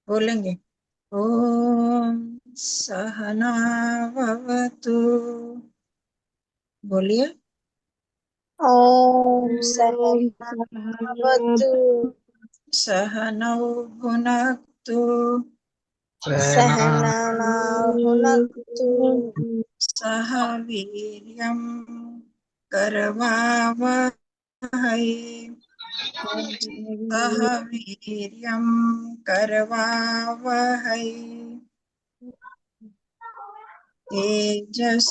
बोलेंगे। ओम सहना भवतु। बोलिए। ओम ओम सहना सहना भवतु। सहनौ भुनक्तु सहनाना भुनक्तु। सह वीर्यं करवावहै। सह वीर्यं करवावहै। तेजस्विनावधीतमस्तु।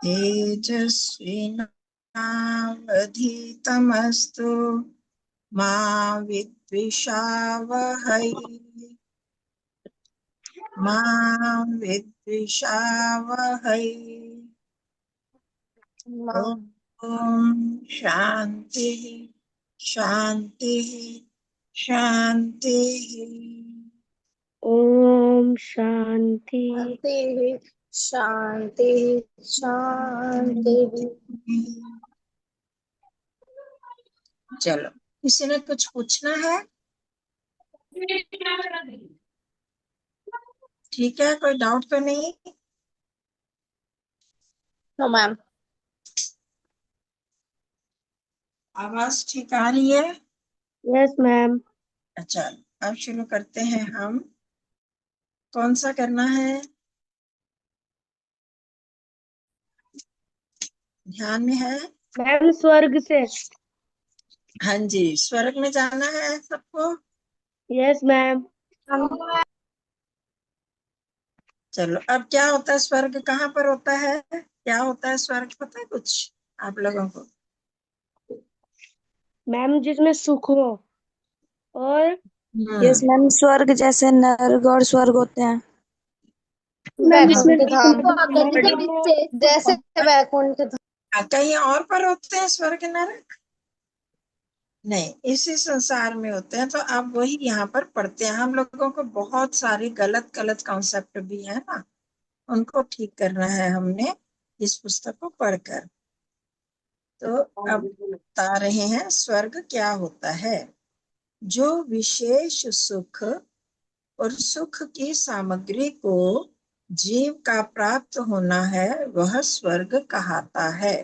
तेजस्विनावधीतमस्तु मा विद्विषावहै। मा विद्विषावहै। ओम शांति शांति शांति। ओम शांति। शांति शांति शांति। चलो, किसी ने कुछ पूछना है? ठीक है, कोई डाउट तो नहीं? No ma'am. आवाज ठीक आ रही है? Yes ma'am. अच्छा, अब शुरू करते हैं हम। कौन सा करना है? ध्यान में है? मैम स्वर्ग से। हाँ जी, स्वर्ग में जाना है सबको। Yes ma'am. चलो, अब क्या होता है स्वर्ग, कहाँ पर होता है, क्या होता है स्वर्ग, पता है कुछ आप लोगों को? मैम जिसमें सुख हो और यस मैम, स्वर्ग जैसे नर्क और स्वर्ग होते हैं। मैम जिसमें वैकुंठ धाम जैसे सुख वैकुंठ धाम। कहीं और पर होते हैं स्वर्ग नरक? नहीं, इसी संसार में होते हैं। तो अब वही यहाँ पर पढ़ते हैं। हम लोगों को बहुत सारे गलत गलत कॉन्सेप्ट भी है ना, उनको ठीक करना है हमने इस पुस्तक को पढ़कर। तो अब बता रहे हैं स्वर्ग क्या होता है। जो विशेष सुख और सुख की सामग्री को जीव का प्राप्त होना है, वह स्वर्ग कहलाता है।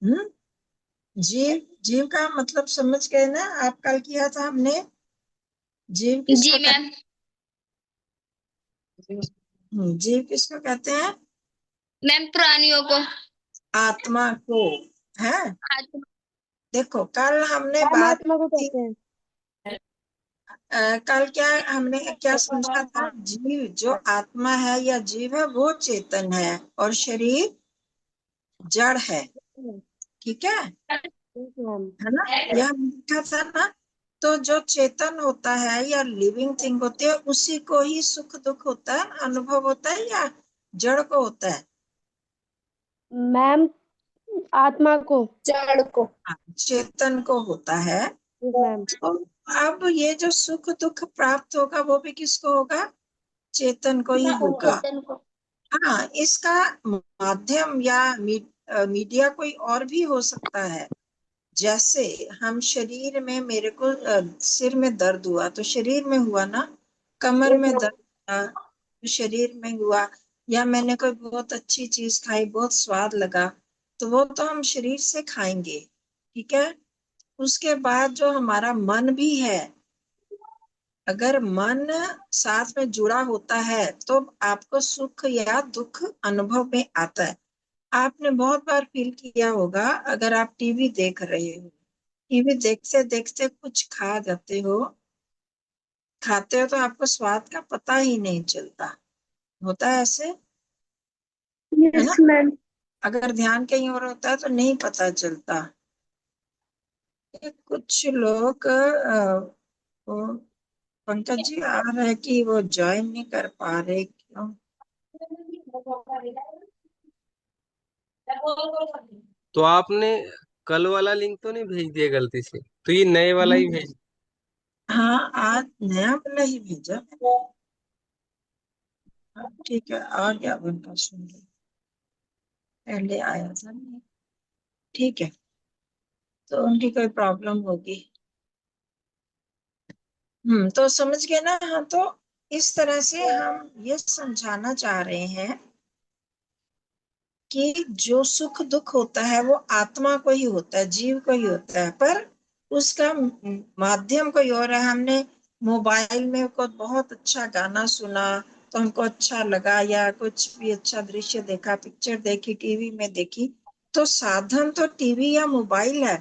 हम्म जीव, जीव का मतलब समझ गए ना? आप कल किया था हमने। जीव जी किसको मैम। कहते हैं? जीव किसको कहते हैं? मैम प्राणियों को। आत्मा को। है। आत्मा। देखो, कल हमने मैम बात आत्मा को की। कहते हैं। कल क्या हमने क्या समझा था? जीव, जो आत्मा है या जीव है, वो चेतन है और शरीर जड़ है। ठीक है? Yes ma'am. है ना? यह लिखा था ना? तो जो चेतन होता है या लिविंग थिंग होती है, उसी को ही सुख दुख होता है, अनुभव होता है, या जड़ को होता है? मैम आत्मा को। जड़ को। हाँ, चेतन को होता है। Yes ma'am. तो अब ये जो सुख दुख प्राप्त होगा, वो भी किसको होगा? चेतन को ही होगा। चेतन को। हाँ, इसका माध्यम या मीडिया कोई और भी हो सकता है। जैसे हम शरीर में, मेरे को सिर में दर्द हुआ तो शरीर में हुआ ना, कमर यस में मैम। दर्द हुआ तो शरीर में हुआ, या मैंने कोई बहुत अच्छी चीज खाई, बहुत स्वाद लगा, तो वो तो हम शरीर से खाएंगे। ठीक है? उसके बाद जो हमारा मन भी है, अगर मन साथ में जुड़ा होता है तो आपको सुख या दुख अनुभव में आता है। आपने बहुत बार फील किया होगा, अगर आप टीवी देख रहे हो, टीवी देखते देखते कुछ खा जाते हो, खाते हो तो आपको स्वाद का पता ही नहीं चलता। होता है ऐसे? है यस ना? मैम। अगर ध्यान कहीं और होता है तो नहीं पता चलता। ये कुछ लोग वो पंकज जी आ रहे हैं कि वो ज्वाइन नहीं कर पा रहे, क्यों? तो आपने कल वाला लिंक तो नहीं भेज दिया गलती से? तो ये नए वाला ही भेज। हाँ, आज नया वाला ही भेजा मैंने। हाँ, ठीक है, आ गया उनका, सुन लिया। पहले आया था नहीं। ठीक है। तो उनकी कोई प्रॉब्लम होगी। तो समझ गए ना। हाँ, तो इस तरह से हम ये समझाना चाह रहे हैं कि जो सुख दुख होता है वो आत्मा को ही होता है, जीव को ही होता है, पर उसका माध्यम कोई और है। हमने मोबाइल में को बहुत अच्छा गाना सुना तो हमको अच्छा लगा, या कुछ भी अच्छा दृश्य देखा, पिक्चर देखी, टीवी में देखी, तो साधन तो टीवी या मोबाइल है,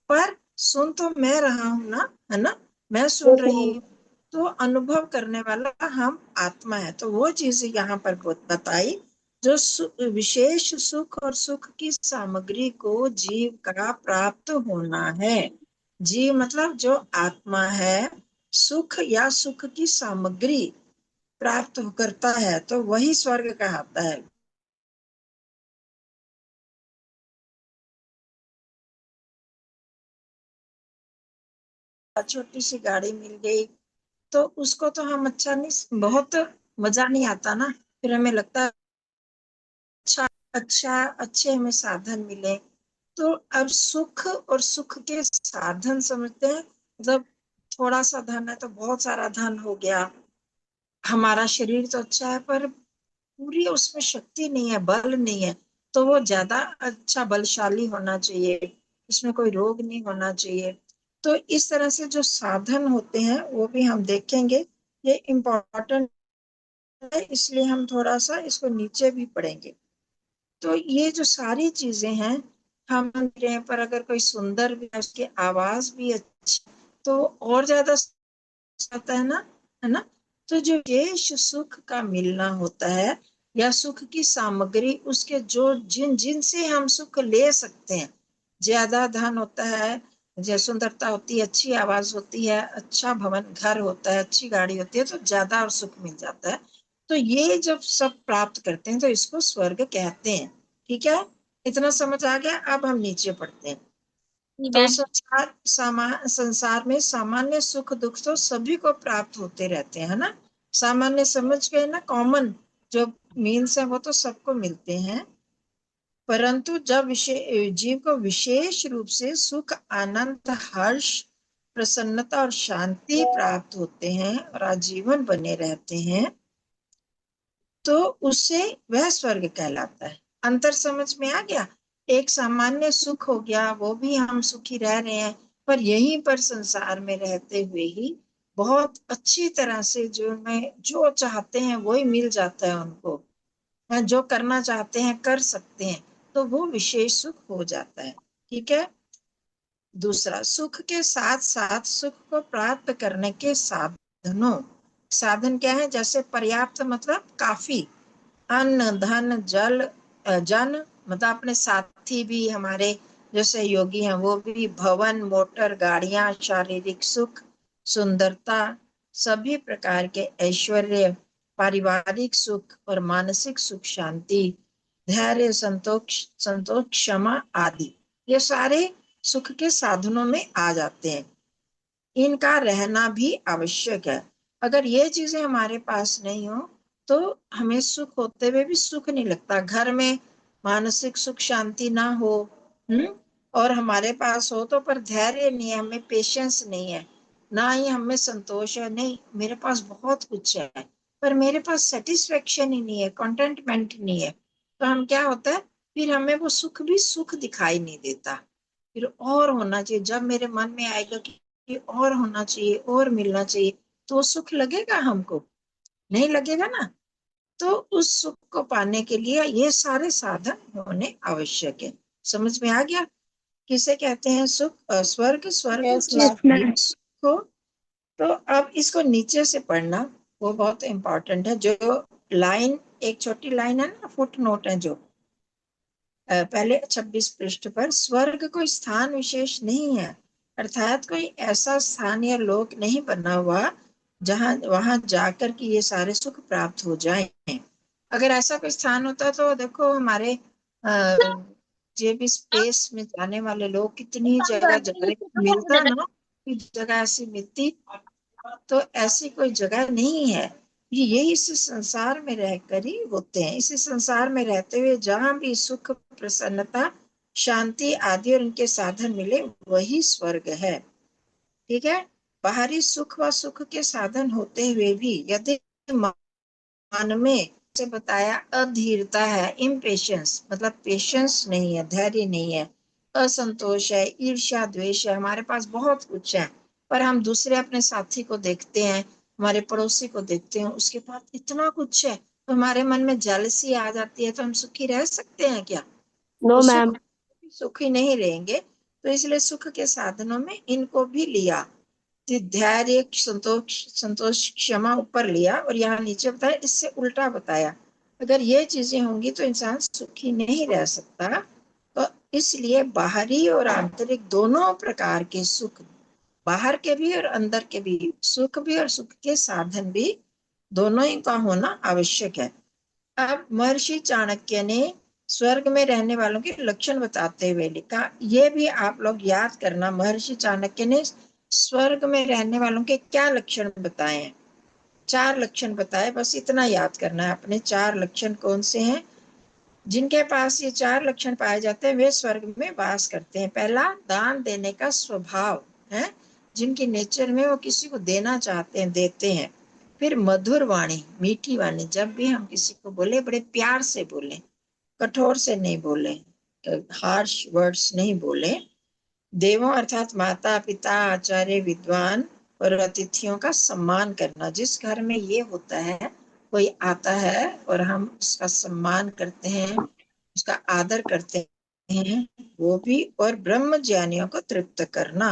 पर सुन तो मैं रहा हूं ना, है ना, मैं सुन रही हूँ। तो अनुभव करने वाला हम आत्मा है। तो वो चीज यहाँ पर बताई, जो विशेष सुख और सुख की सामग्री को जीव का प्राप्त होना है। जीव मतलब जो आत्मा है, सुख या सुख की सामग्री प्राप्त करता है तो वही स्वर्ग कहलाता है। छोटी सी गाड़ी मिल गई तो उसको तो हम अच्छा नहीं, बहुत मजा नहीं आता ना, फिर हमें लगता है अच्छा अच्छा अच्छे हमें साधन मिले। तो अब सुख और सुख के साधन समझते हैं, मतलब थोड़ा सा धन है तो बहुत सारा धन हो गया, हमारा शरीर तो अच्छा है पर पूरी उसमें शक्ति नहीं है, बल नहीं है, तो वो ज्यादा अच्छा बलशाली होना चाहिए, उसमें कोई रोग नहीं होना चाहिए। तो इस तरह से जो साधन होते हैं वो भी हम देखेंगे, ये इम्पोर्टेंट है, इसलिए हम थोड़ा सा इसको नीचे भी पढ़ेंगे। तो ये जो सारी चीजें हैं हम रहे हैं, पर अगर कोई सुंदर भी है, उसकी आवाज भी अच्छी, तो और ज्यादा आता है ना। तो जो विशेष सुख का मिलना होता है या सुख की सामग्री, उसके जो जिन जिन से हम सुख ले सकते हैं, ज्यादा धन होता है, जो सुंदरता होती है, अच्छी आवाज होती है, अच्छा भवन घर होता है, अच्छी गाड़ी होती है, तो ज्यादा और सुख मिल जाता है। तो ये जब सब प्राप्त करते हैं तो इसको स्वर्ग कहते हैं। ठीक है, इतना समझ आ गया। अब हम नीचे पढ़ते हैं। तो संसार में सामान्य सुख दुख तो सभी को प्राप्त होते रहते हैं, है ना। सामान्य समझ गए ना, कॉमन जो मीन्स है वो तो सबको मिलते हैं, परंतु जब जीव को विशेष रूप से सुख, आनंद, हर्ष, प्रसन्नता और शांति प्राप्त होते हैं और आजीवन बने रहते हैं, तो उससे वह स्वर्ग कहलाता है। अंतर समझ में आ गया। एक सामान्य सुख हो गया, वो भी हम सुखी रह रहे हैं, पर यहीं पर संसार में रहते हुए ही बहुत अच्छी तरह से जो में जो चाहते हैं वही मिल जाता है उनको, जो करना चाहते हैं कर सकते हैं, तो वो विशेष सुख हो जाता है। ठीक है। दूसरा, सुख के साथ साथ सुख को प्राप्त करने के साधनों, साधन क्या है, जैसे पर्याप्त मतलब काफी, अन्न, धन, जल, जन मतलब अपने साथी भी हमारे जो सहयोगी हैं वो भी, भवन, मोटर, गाड़ियां, शारीरिक सुख, सुंदरता, सभी प्रकार के ऐश्वर्य, पारिवारिक सुख और मानसिक सुख, शांति, धैर्य, संतोष संतोष, क्षमा आदि, ये सारे सुख के साधनों में आ जाते हैं। इनका रहना भी आवश्यक है। अगर ये चीजें हमारे पास नहीं हो तो हमें सुख होते हुए भी सुख नहीं लगता। घर में मानसिक सुख शांति ना हो, और हमारे पास हो तो पर धैर्य नहीं है, हमें पेशेंस नहीं है, ना ही हमें संतोष है, नहीं मेरे पास बहुत कुछ है पर मेरे पास सेटिस्फेक्शन ही नहीं है, कंटेंटमेंट नहीं है, तो हम क्या होता है, फिर हमें वो सुख भी सुख दिखाई नहीं देता। फिर और होना चाहिए, जब मेरे मन में आएगा कि और होना चाहिए और मिलना चाहिए, तो सुख लगेगा हमको, नहीं लगेगा ना। तो उस सुख को पाने के लिए ये सारे साधन होने आवश्यक है। समझ में आ गया किसे कहते हैं सुख, स्वर्ग, स्वर्ग यस किस मैम। सुख को। तो अब इसको नीचे से पढ़ना, वो बहुत इंपॉर्टेंट है। जो लाइन, एक छोटी लाइन है ना, फुट नोट है जो पहले 26 पृष्ठ पर, स्वर्ग कोई स्थान विशेष नहीं है, अर्थात कोई ऐसा स्थान या लोक नहीं बना हुआ जहां वहां जाकर के ये सारे सुख प्राप्त हो जाएं। अगर ऐसा कोई स्थान होता तो देखो हमारे जे भी स्पेस में जाने वाले लोग कितनी जगह जा रहे, मिलता ना, कोई जगह ऐसी मिलती, तो ऐसी कोई जगह नहीं है। ये इस संसार में रहकर ही होते हैं। इस संसार में रहते हुए जहां भी सुख, प्रसन्नता शांति आदि और इनके साधन मिले, वही स्वर्ग है। ठीक है। बाहरी सुख व सुख के साधन होते हुए भी यदि मन में से बताया अधीरता है, इम्पेशंस मतलब पेशेंस नहीं है, धैर्य नहीं है, असंतोष है, ईर्ष्या द्वेष है, हमारे पास बहुत कुछ है, पर हम दूसरे अपने साथी को देखते हैं, हमारे पड़ोसी को देखते हैं, उसके पास इतना कुछ है, तो हमारे मन में जेलसी आ जाती है, तो हम सुखी रह सकते हैं क्या? नो वो मैम। सुखी नहीं रहेंगे। तो इसलिए सुख के साधनों में इनको भी लिया, धैर्य, संतोष, संतोष, क्षमा ऊपर लिया, और यहाँ नीचे बताया, इससे उल्टा बताया। अगर ये चीजें होंगी तो इंसान सुखी नहीं रह सकता। तो इसलिए बाहरी और आंतरिक दोनों प्रकार के सुख, बाहर के भी और अंदर के भी सुख भी और सुख के साधन भी, दोनों ही का होना आवश्यक है। अब महर्षि चाणक्य ने स्वर्ग में रहने वालों के लक्षण बताते हुए लिखा, ये भी आप लोग याद करना, महर्षि चाणक्य ने स्वर्ग में रहने वालों के क्या लक्षण बताए हैं। 4 लक्षण बताए, बस इतना याद करना है अपने। 4 लक्षण कौन से हैं? जिनके पास ये 4 लक्षण पाए जाते हैं वे स्वर्ग में वास करते हैं। पहला, दान देने का स्वभाव है, जिनकी नेचर में वो किसी को देना चाहते हैं, देते हैं। फिर मधुर वाणी, मीठी वाणी, जब भी हम किसी को बोले बड़े प्यार से बोले, कठोर से नहीं बोले, हार्श वर्ड्स नहीं बोले। देवों अर्थात माता पिता, आचार्य, विद्वान और अतिथियों का सम्मान करना। जिस घर में ये होता है, कोई आता है और हम उसका सम्मान करते हैं, उसका आदर करते हैं, वो भी। और ब्रह्म ज्ञानियों को तृप्त करना।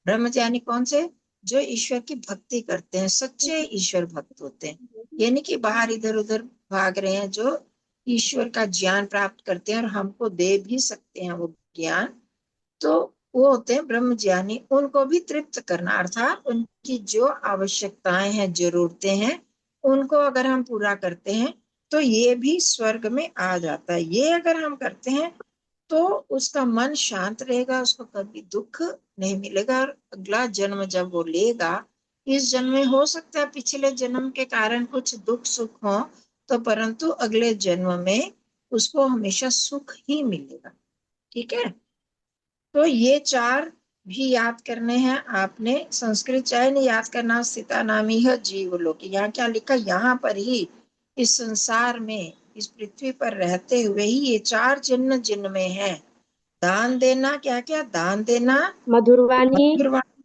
ब्रह्म ज्ञानी कौन से? जो ईश्वर की भक्ति करते हैं, सच्चे ईश्वर भक्त होते हैं, ये नहीं कि बाहर इधर उधर भाग रहे हैं, जो ईश्वर का ज्ञान प्राप्त करते हैं और हमको दे भी सकते हैं वो ज्ञान, तो वो होते हैं ब्रह्म ज्ञानी। उनको भी तृप्त करना, अर्थात उनकी जो आवश्यकताएं हैं, जरूरतें हैं, उनको अगर हम पूरा करते हैं तो ये भी स्वर्ग में आ जाता है। ये अगर हम करते हैं तो उसका मन शांत रहेगा, उसको कभी दुख नहीं मिलेगा। और अगला जन्म जब वो लेगा, इस जन्म में हो सकता है पिछले जन्म के कारण कुछ दुख सुख हो, तो परंतु अगले जन्म में उसको हमेशा सुख ही मिलेगा। ठीक है। तो ये 4 भी याद करने हैं आपने। संस्कृत चाहे नहीं याद करना, स्थिता नामी है जीवलोक। यहाँ क्या लिखा? यहाँ पर ही इस संसार में, इस पृथ्वी पर रहते हुए ही ये 4 जन्म जिनमें है। दान देना, क्या क्या दान देना? मधुरवाणी मधुरवाणी।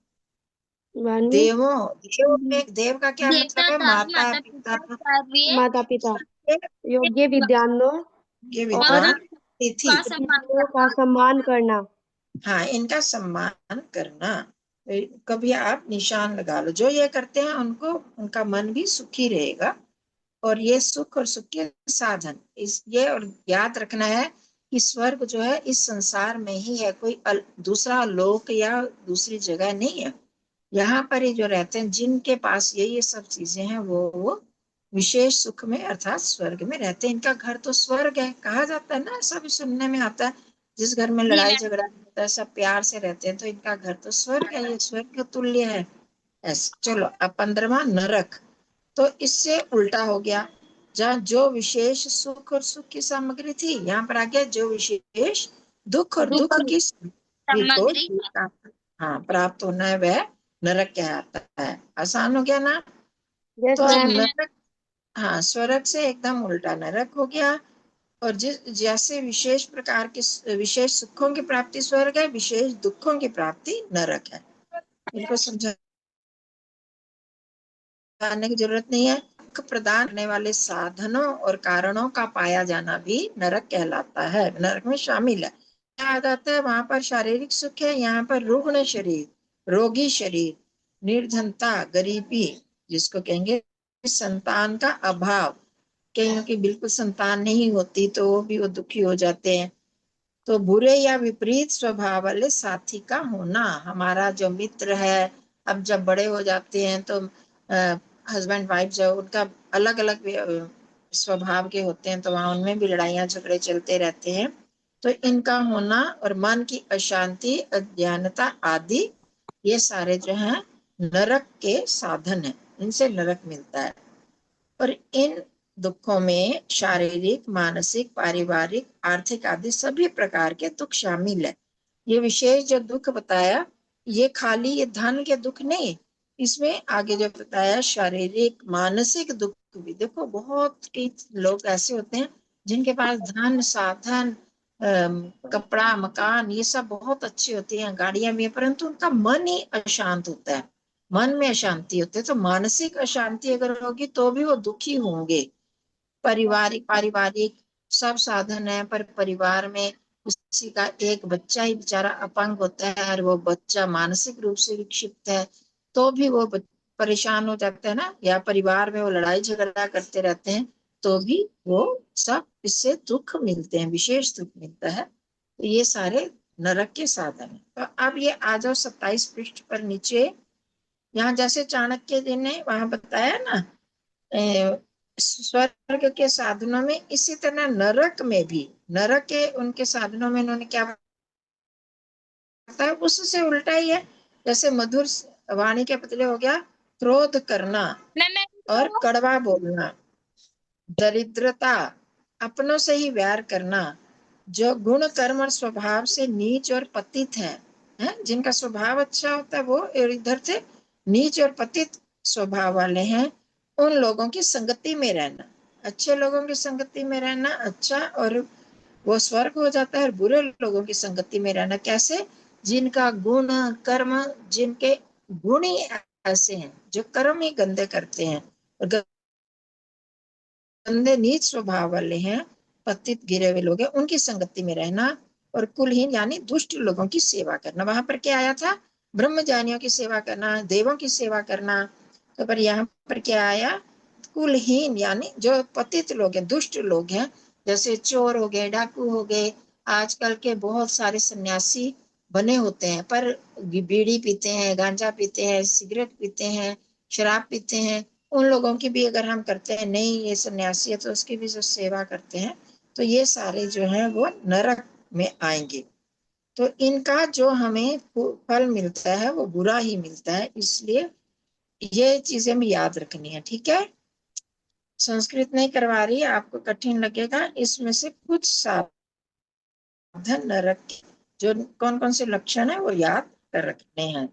वाणी देवों, देव में, देव का क्या देवता मतलब है? दास माता माता पिता, पिता आचार्य माता पिता, ये योग्य विद्वानों और विद्वान, तिथि। का सम्मान अतिथियों का करना। सम्मान करना। हाँ, इनका सम्मान करना। कभी आप निशान लगा लो, जो ये करते हैं उनको, उनका मन भी सुखी रहेगा। और ये सुख और सुख के साधन, इस ये और याद रखना है कि स्वर्ग जो है इस संसार में ही है, कोई दूसरा लोक या दूसरी जगह नहीं है। यहाँ पर ही जो रहते हैं, जिनके पास ये सब चीजें हैं, वो विशेष सुख में अर्थात स्वर्ग में रहते हैं। इनका घर तो स्वर्ग है, कहा जाता है ना, ऐसा भी सुनने में आता है। जिस घर में जी लड़ाई मैम। झगड़ा नहीं होता है, सब प्यार से रहते हैं, तो इनका घर तो स्वर्ग है, ये स्वर्ग के तुल्य है। ऐसे चलो, अब 15वां, नरक। तो इससे उल्टा हो गया। जहाँ जो विशेष सुख और सुख की सामग्री थी, यहाँ पर आ गया जो विशेष दुख और दुख दुख की सामग्री को सामग्री। हाँ प्राप्त होना है, वह नरक कहलाता है। आसान हो गया ना? यस तो अब मैम। नरक, हाँ, स्वर्ग से एकदम उल्टा नरक हो गया। और जिस जैसे विशेष प्रकार के विशेष सुखों की प्राप्ति स्वर्ग है, विशेष दुखों की प्राप्ति नरक है। इनको समझाने की जरूरत नहीं है। सुख प्रदान करने वाले साधनों और कारणों का पाया जाना भी नरक कहलाता है, नरक में शामिल है। क्या आ जाता है वहां पर? शारीरिक सुख है, यहाँ पर रुग्ण शरीर, रोगी शरीर, निर्धनता, गरीबी, जिसको कहेंगे संतान का अभाव, कईयों की बिल्कुल संतान नहीं होती तो वो भी वो दुखी हो जाते हैं। तो बुरे या विपरीत स्वभाव वाले साथी का होना, हमारा जो मित्र है, अब जब बड़े हो जाते हैं तो हस्बैंड वाइफ जो उनका अलग अलग स्वभाव के होते हैं, तो वहां उनमें भी लड़ाइयाँ झगड़े चलते रहते हैं। तो इनका होना और मन की अशांति, अज्ञानता आदि, ये सारे जो हैं नरक के साधन हैं, इनसे नरक मिलता है। और इन दुखों में शारीरिक, मानसिक, पारिवारिक, आर्थिक आदि सभी प्रकार के दुख शामिल है। ये विशेष जो दुख बताया, ये खाली ये धन के दुख नहीं, इसमें आगे जो बताया शारीरिक, मानसिक दुख भी। देखो बहुत कई लोग ऐसे होते हैं जिनके पास धन, साधन, कपड़ा, मकान, ये सब बहुत अच्छी होती हैं, गाड़ियां भी हैं, परंतु उनका मन ही अशांत होता है, मन में अशांति होती है। तो मानसिक अशांति अगर होगी तो भी वो दुखी होंगे। पारिवारिक सब साधन है, पर परिवार में किसी का एक बच्चा ही बेचारा अपंग होता है और वो बच्चा मानसिक रूप से विक्षिप्त है, तो भी वो परेशान हो जाता है ना, या परिवार में वो लड़ाई झगड़ा करते रहते हैं, तो भी वो सब इससे दुख मिलते हैं, विशेष दुख मिलता है। तो ये सारे नरक के साधन है। तो अब ये आ जाओ 27 पृष्ठ पर नीचे। यहाँ जैसे चाणक्य जी ने वहां बताया ना स्वर्ग के साधनों में, इसी तरह नरक में भी, नरक के उनके साधनों में उन्होंने क्या बताया, उससे उल्टा ही है। जैसे मधुर वाणी के बदले हो गया क्रोध करना और कड़वा बोलना, दरिद्रता, अपनों से ही व्यार करना, जो गुण कर्म और स्वभाव से नीच और पतित है, जिनका स्वभाव अच्छा होता है वो इधर से नीच और पतित स्वभाव वाले हैं, उन लोगों की संगति में रहना। अच्छे लोगों की संगति में रहना अच्छा, और वो स्वर्ग हो जाता है। और बुरे लोगों की संगति में रहना कैसे, जिनका गुण कर्म, जिनके गुण ही ऐसे हैं, जो कर्म ही गंदे करते हैं, गंदे नीच स्वभाव वाले हैं, पतित गिरे हुए लोग हैं, उनकी संगति में रहना। और कुलहीन यानी दुष्ट लोगों की सेवा करना। वहां पर क्या आया था, ब्रह्मजानियों की सेवा करना, देवों की सेवा करना। तो पर यहाँ पर क्या आया, कुलहीन यानी जो पतित लोग हैं, दुष्ट लोग हैं, जैसे चोर हो गए, डाकू हो गए। आजकल के बहुत सारे सन्यासी बने होते हैं, पर बीड़ी पीते हैं, गांजा पीते हैं, सिगरेट पीते हैं, शराब पीते हैं। उन लोगों की भी अगर हम करते हैं, नहीं ये सन्यासी है, तो उसकी भी जो सेवा करते हैं, तो ये सारे जो हैं वो नरक में आएंगे। तो इनका जो हमें फल मिलता है वो बुरा ही मिलता है, इसलिए ये चीजें भी याद रखनी है। ठीक है, संस्कृत नहीं करवा रही, आपको कठिन लगेगा, इसमें से कुछ साधन नरक के जो कौन कौन से लक्षण है वो याद कर रखने हैं।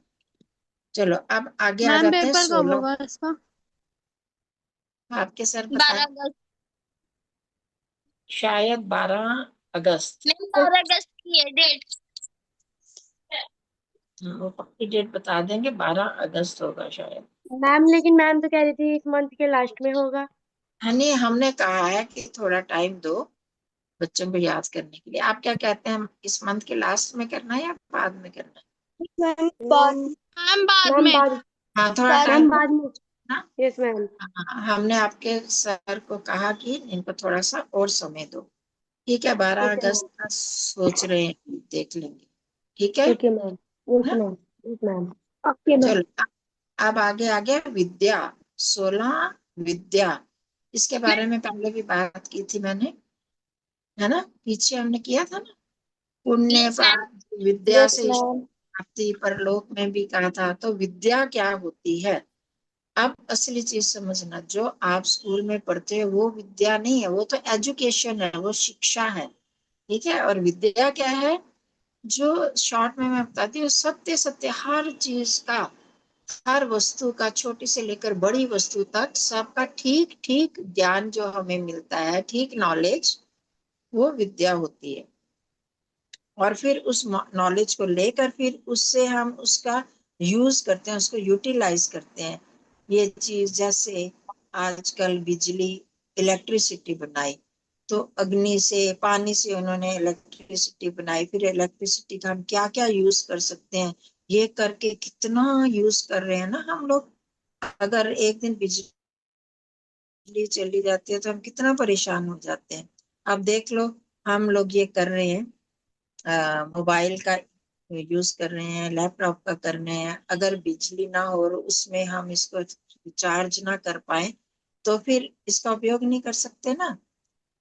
चलो अब आगे आ मैम जाते हैं पेपर कब 16। होगा इसका? आपके सर 12 बताए, अगस्त। शायद 12 अगस्त। मैम 12 अगस्त की है डेट। वो पक्की डेट बता देंगे, 12 अगस्त होगा शायद। मैम लेकिन मैम तो कह रही थी इस मंथ के लास्ट में होगा। हनी हमने कहा है कि थोड़ा टाइम दो बच्चों को याद करने के लिए। आप क्या कहते हैं, इस मंथ के लास्ट में करना है या बाद में करना है? मैम बाद मैम में। बाद हाँ थोड़ा बाद टाइम मैम दो बाद में। ना। Yes ma'am. हाँ, हमने आपके सर को कहा कि इनको थोड़ा सा और समय दो। ठीक है, 12 ओके अगस्त मैम। का सोच रहे हैं, देख लेंगे। ठीक है ओके मैम। यस हाँ? Ma'am. Yes ma'am. Okay ma'am. चलो अब आगे आगे विद्या, 16 विद्या, इसके बारे में पहले भी बात की थी मैंने, है ना, पीछे हमने किया था ना, पुण्य यस मैम। प्राप्त विद्या यस से ईश्वर मैम। प्राप्ति, परलोक में भी कहा था। तो विद्या क्या होती है, अब असली चीज समझना, जो आप स्कूल में पढ़ते हो वो विद्या नहीं है, वो तो एजुकेशन है, वो शिक्षा है। ठीक है, और विद्या क्या है, जो शॉर्ट में मैं बताती हूँ, सत्य सत्य हर चीज का, हर वस्तु का, छोटी से लेकर बड़ी वस्तु तक सबका ठीक ठीक ज्ञान जो हमें मिलता है, ठीक नॉलेज, वो विद्या होती है। और फिर उस नॉलेज को लेकर फिर उससे हम उसका यूज करते हैं, उसको यूटिलाइज करते हैं। ये चीज जैसे आजकल बिजली, इलेक्ट्रिसिटी बनाई, तो अग्नि से, पानी से उन्होंने इलेक्ट्रिसिटी बनाई, फिर इलेक्ट्रिसिटी का हम क्या क्या यूज कर सकते हैं, ये करके कितना यूज कर रहे हैं ना हम लोग। अगर एक दिन बिजली चली जाती है तो हम कितना परेशान हो जाते हैं। अब देख लो, हम लोग ये कर रहे हैं, मोबाइल का यूज कर रहे हैं, लैपटॉप का कर रहे हैं, अगर बिजली ना हो और उसमें हम इसको चार्ज ना कर पाए तो फिर इसका उपयोग नहीं कर सकते ना।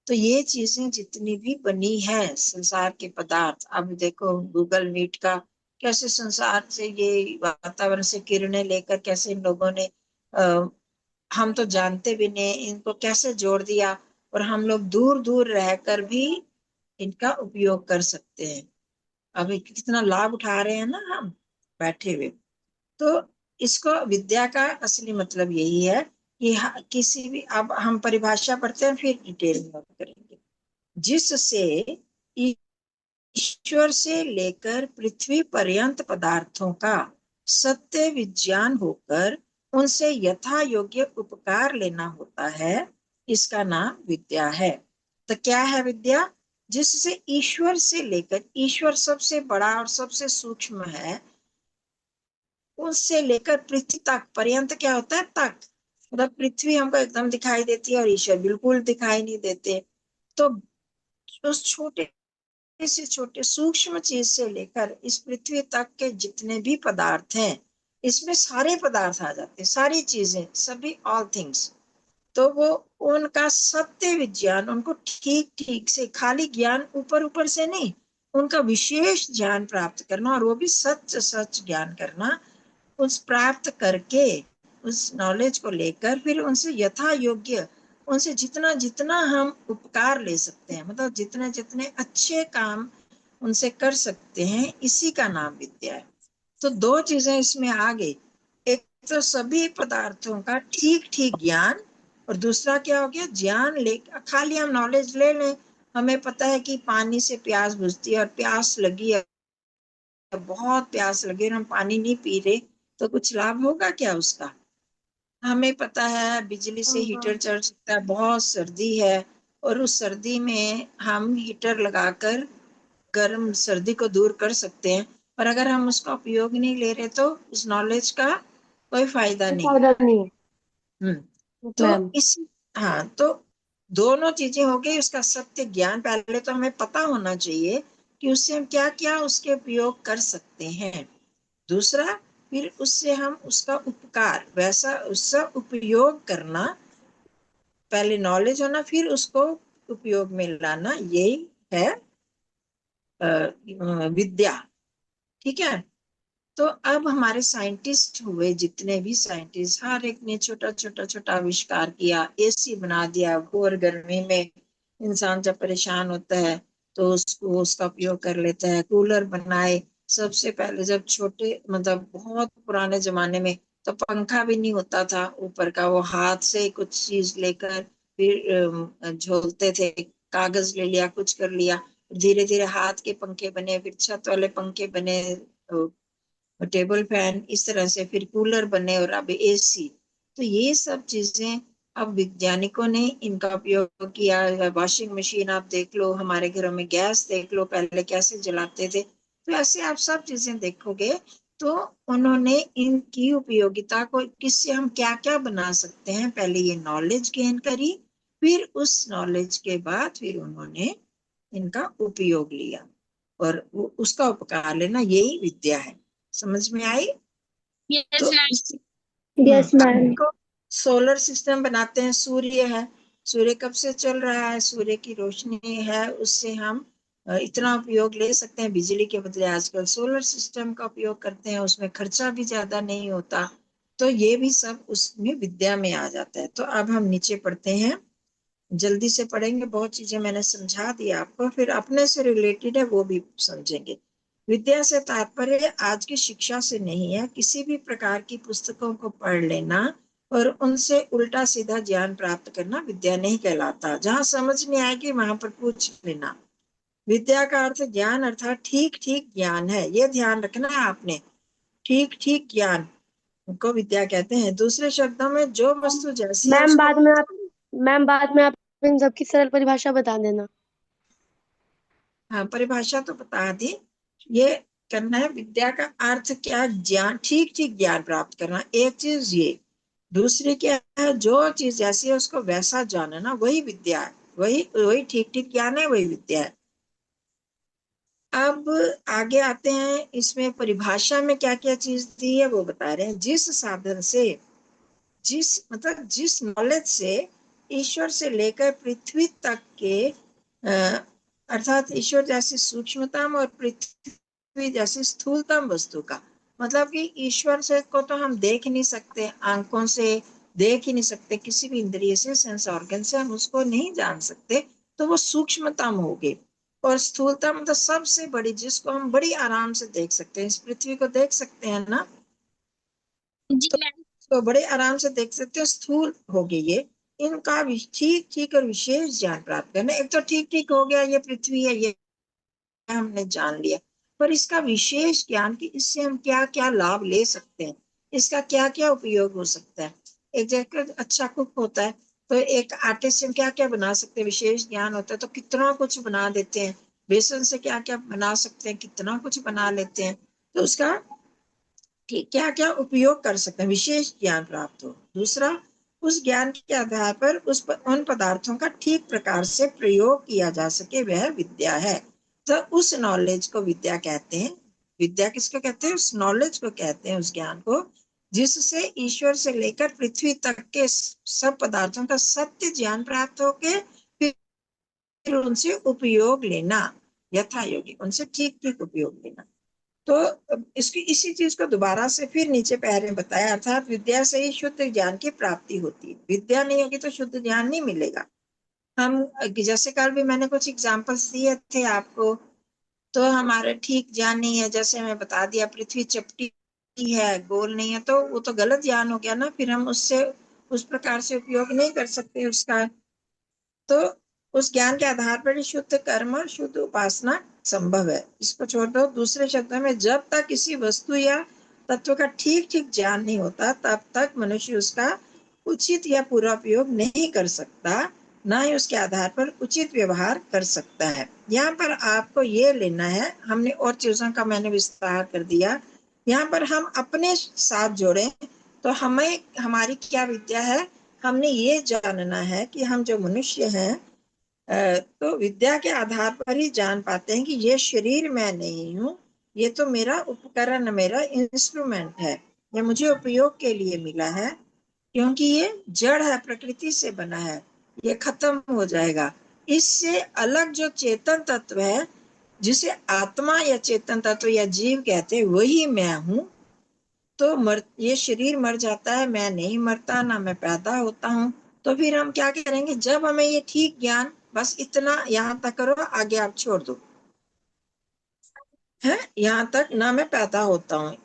तो ये चीजें जितनी भी बनी है संसार के पदार्थ, अब देखो गूगल मीट का कैसे संसार से, ये वातावरण से किरणें लेकर कैसे इन लोगों ने हम तो जानते भी नहीं, इनको कैसे जोड़ दिया, और हम लोग दूर दूर रहकर भी इनका उपयोग कर सकते हैं। अभी कितना लाभ उठा रहे हैं ना हम बैठे हुए। तो इसको विद्या का असली मतलब यही है कि किसी भी, अब हम परिभाषा पढ़ते हैं फिर डिटेल में करेंगे। जिससे ईश्वर से लेकर पृथ्वी पर्यंत पदार्थों का सत्य विज्ञान होकर उनसे यथा योग्य उपकार लेना होता है, इसका नाम विद्या है। तो क्या है विद्या? जिससे ईश्वर से लेकर, ईश्वर सबसे बड़ा और सबसे सूक्ष्म है, उससे लेकर पृथ्वी तक, पर्यंत क्या होता है? तक। मतलब पृथ्वी हमको एकदम दिखाई देती है और ईश्वर बिल्कुल दिखाई नहीं देते। तो उस छोटे से छोटे सूक्ष्म चीज से लेकर इस पृथ्वी तक के जितने भी पदार्थ हैं, इसमें सारे पदार्थ आ जाते हैं, सारी चीजें, सभी, ऑल थिंग्स। तो वो उनका सत्य विज्ञान, उनको ठीक ठीक से, खाली ज्ञान ऊपर ऊपर से नहीं, उनका विशेष ज्ञान प्राप्त करना, और वो भी सच सच ज्ञान करना, उस प्राप्त करके उस नॉलेज को लेकर फिर उनसे यथा योग्य, उनसे जितना जितना हम उपकार ले सकते हैं, मतलब जितने जितने अच्छे काम उनसे कर सकते हैं, इसी का नाम विद्या है। तो दो चीजें इसमें आ गई, एक तो सभी पदार्थों का ठीक ठीक ज्ञान, और दूसरा क्या हो गया? ज्ञान ले, खाली हम नॉलेज ले लें, हमें पता है कि पानी से प्यास बुझती है, और प्यास लगी है, बहुत प्यास लगी और हम पानी नहीं पी रहे, तो कुछ लाभ होगा क्या उसका? हमें पता है बिजली से हीटर चल सकता है, बहुत सर्दी है, और उस सर्दी में हम हीटर लगाकर गर्म सर्दी को दूर कर सकते हैं, पर अगर हम उसका उपयोग नहीं ले रहे तो उस नॉलेज का कोई फायदा नहीं है। फायदा नहीं है तो मैम। इस, हाँ, तो दोनों चीजें हो गई। उसका सत्य ज्ञान, पहले तो हमें पता होना चाहिए कि उससे हम क्या क्या उसके उपयोग कर सकते हैं। दूसरा, फिर उससे हम उसका उपकार, वैसा उसका उपयोग करना, पहले नॉलेज होना, फिर उसको उपयोग में लाना, यही है विद्या। ठीक है। तो अब हमारे साइंटिस्ट हुए, जितने भी साइंटिस्ट, हर एक ने छोटा छोटा छोटा आविष्कार किया, एसी बना दिया, घोर गर्मी में इंसान जब परेशान होता है तो उसको, उसका उपयोग कर लेता है। कूलर बनाए, सबसे पहले जब छोटे, मतलब बहुत पुराने जमाने में, तो पंखा भी नहीं होता था ऊपर का, वो हाथ से कुछ चीज लेकर फिर झोलते थे, कागज ले लिया, कुछ कर लिया, धीरे धीरे हाथ के पंखे बने, फिर छत वाले पंखे बने, टेबल फैन, इस तरह से फिर कूलर बने, और अब एसी। तो ये सब चीजें अब वैज्ञानिकों ने इनका उपयोग किया। वॉशिंग मशीन आप देख लो, हमारे घरों में गैस देख लो, पहले कैसे जलाते थे। तो ऐसे आप सब चीजें देखोगे तो उन्होंने इनकी उपयोगिता को, किससे हम क्या क्या बना सकते हैं, पहले ये नॉलेज गेन करी, फिर उस नॉलेज के बाद फिर उन्होंने इनका उपयोग लिया, और उसका उपकार लेना, यही विद्या है। समझ में आई? यस तो मैम। यस अब मैम। देखो, सोलर सिस्टम बनाते हैं, सूर्य है, सूर्य कब से चल रहा है, सूर्य की रोशनी है, उससे हम इतना उपयोग ले सकते हैं। बिजली के बदले आजकल सोलर सिस्टम का उपयोग करते हैं, उसमें खर्चा भी ज्यादा नहीं होता। तो ये भी सब उसमें विद्या में आ जाता है। तो अब हम नीचे पढ़ते हैं, जल्दी से पढ़ेंगे, बहुत चीजें मैंने समझा दी आपको, फिर अपने से रिलेटेड है वो भी समझेंगे। विद्या से तात्पर्य आज की शिक्षा से नहीं है, किसी भी प्रकार की पुस्तकों को पढ़ लेना और उनसे उल्टा सीधा ज्ञान प्राप्त करना विद्या नहीं कहलाता। जहां समझ नहीं आएगी वहां पर पूछ लेना। विद्या का अर्थ ज्ञान अर्थात ठीक ठीक ज्ञान है, ये ध्यान रखना है आपने। ठीक ठीक ज्ञान को विद्या कहते हैं। दूसरे शब्दों में जो वस्तु जैसी है मैम उसको, बाद में आप मैम बाद में आप इन सबकी सरल परिभाषा बता देना। हाँ, परिभाषा तो बता दी। ये करना है, विद्या का अर्थ क्या? ज्ञान, ठीक ठीक ज्ञान प्राप्त करना, एक चीज ये। दूसरी क्या है? जो चीज जैसी है उसको वैसा जानना, वही विद्या है, वही वही ठीक ठीक ज्ञान है, वही विद्या है। अब आगे आते हैं, इसमें परिभाषा में क्या क्या चीज दी है वो बता रहे हैं। जिस साधन से, जिस मतलब जिस नॉलेज से ईश्वर से लेकर पृथ्वी तक के अर्थात ईश्वर जैसी सूक्ष्मतम और पृथ्वी जैसी स्थूलतम वस्तु का, मतलब कि ईश्वर से को तो हम देख नहीं सकते आंखों से, देख ही नहीं सकते, किसी भी इंद्रिय से, सेंस ऑर्गन से हम उसको नहीं जान सकते, तो वो सूक्ष्मतम हो गई। और स्थूलता मतलब सबसे बड़ी, जिसको हम बड़ी आराम से देख सकते हैं, इस पृथ्वी को देख सकते हैं ना, जी मैम। तो बड़े आराम से देख सकते हो, स्थूल हो गई ये। इनका ठीक ठीक और विशेष ज्ञान प्राप्त करना। एक तो ठीक ठीक हो गया, ये पृथ्वी है, ये हमने जान लिया, पर इसका विशेष ज्ञान कि इससे हम क्या क्या लाभ ले सकते हैं, इसका क्या क्या उपयोग हो सकता है। एक जगह अच्छा कुक होता है, तो एक आटे से हम क्या क्या बना सकते हैं, विशेष ज्ञान होता है तो कितना कुछ बना देते हैं। बेसन से क्या क्या बना सकते हैं, कितना कुछ बना लेते हैं। तो उसका ठीक क्या क्या उपयोग कर सकते हैं, विशेष ज्ञान प्राप्त हो। दूसरा, उस ज्ञान के आधार पर उन पदार्थों का ठीक प्रकार से प्रयोग किया जा सके, वह विद्या है। तो उस नॉलेज को विद्या कहते हैं। विद्या किसको कहते हैं? उस नॉलेज को कहते हैं, उस ज्ञान को, जिससे ईश्वर से लेकर पृथ्वी तक के सब पदार्थों का सत्य ज्ञान प्राप्त होके फिर उनसे उपयोग लेना, यथा योगी, उनसे ठीक ठीक उपयोग लेना। तो इसकी इसी चीज को दोबारा से फिर नीचे पैर में बताया, अर्थात विद्या से ही शुद्ध ज्ञान की प्राप्ति होती है। विद्या नहीं होगी तो शुद्ध ज्ञान नहीं मिलेगा। हम जैसे कल भी मैंने कुछ एग्जांपल्स दिए थे आपको, तो हमारे ठीक ज्ञान नहीं है। जैसे मैं बता दिया पृथ्वी चपटी है, गोल नहीं है, तो वो तो गलत ज्ञान हो गया ना, फिर हम उससे उस प्रकार से उपयोग नहीं कर सकते उसका। तो उस ज्ञान के आधार पर ही शुद्ध कर्म और शुद्ध उपासना संभव है। इसको छोड़ दो। दूसरे शब्दों में, जब तक किसी वस्तु या तत्व का ठीक ठीक ज्ञान नहीं होता, तब तक मनुष्य उसका उचित या पूरा उपयोग नहीं कर सकता, ना ही उसके आधार पर उचित व्यवहार कर सकता है। यहाँ पर आपको ये लेना है, हमने और चीजों का मैंने विस्तार कर दिया, यहाँ पर हम अपने साथ जोड़ें तो हमें हमारी क्या विद्या है। हमने ये जानना है कि हम जो मनुष्य हैं, तो विद्या के आधार पर ही जान पाते हैं कि ये शरीर मैं नहीं हूँ, ये तो मेरा उपकरण, मेरा इंस्ट्रूमेंट है, ये मुझे उपयोग के लिए मिला है, क्योंकि ये जड़ है, प्रकृति से बना है, ये खत्म हो जाएगा। इससे अलग जो चेतन तत्व है, जिसे आत्मा या चेतन तत्व या जीव कहते हैं, वही मैं हूँ। तो ये शरीर मर जाता है, मैं नहीं मरता, ना मैं पैदा होता हूँ। तो फिर हम क्या करेंगे, जब हमें ये ठीक ज्ञान, बस इतना यहाँ तक करो, आगे आप छोड़ दो, है यहाँ तक, ना मैं पैदा होता हूँ।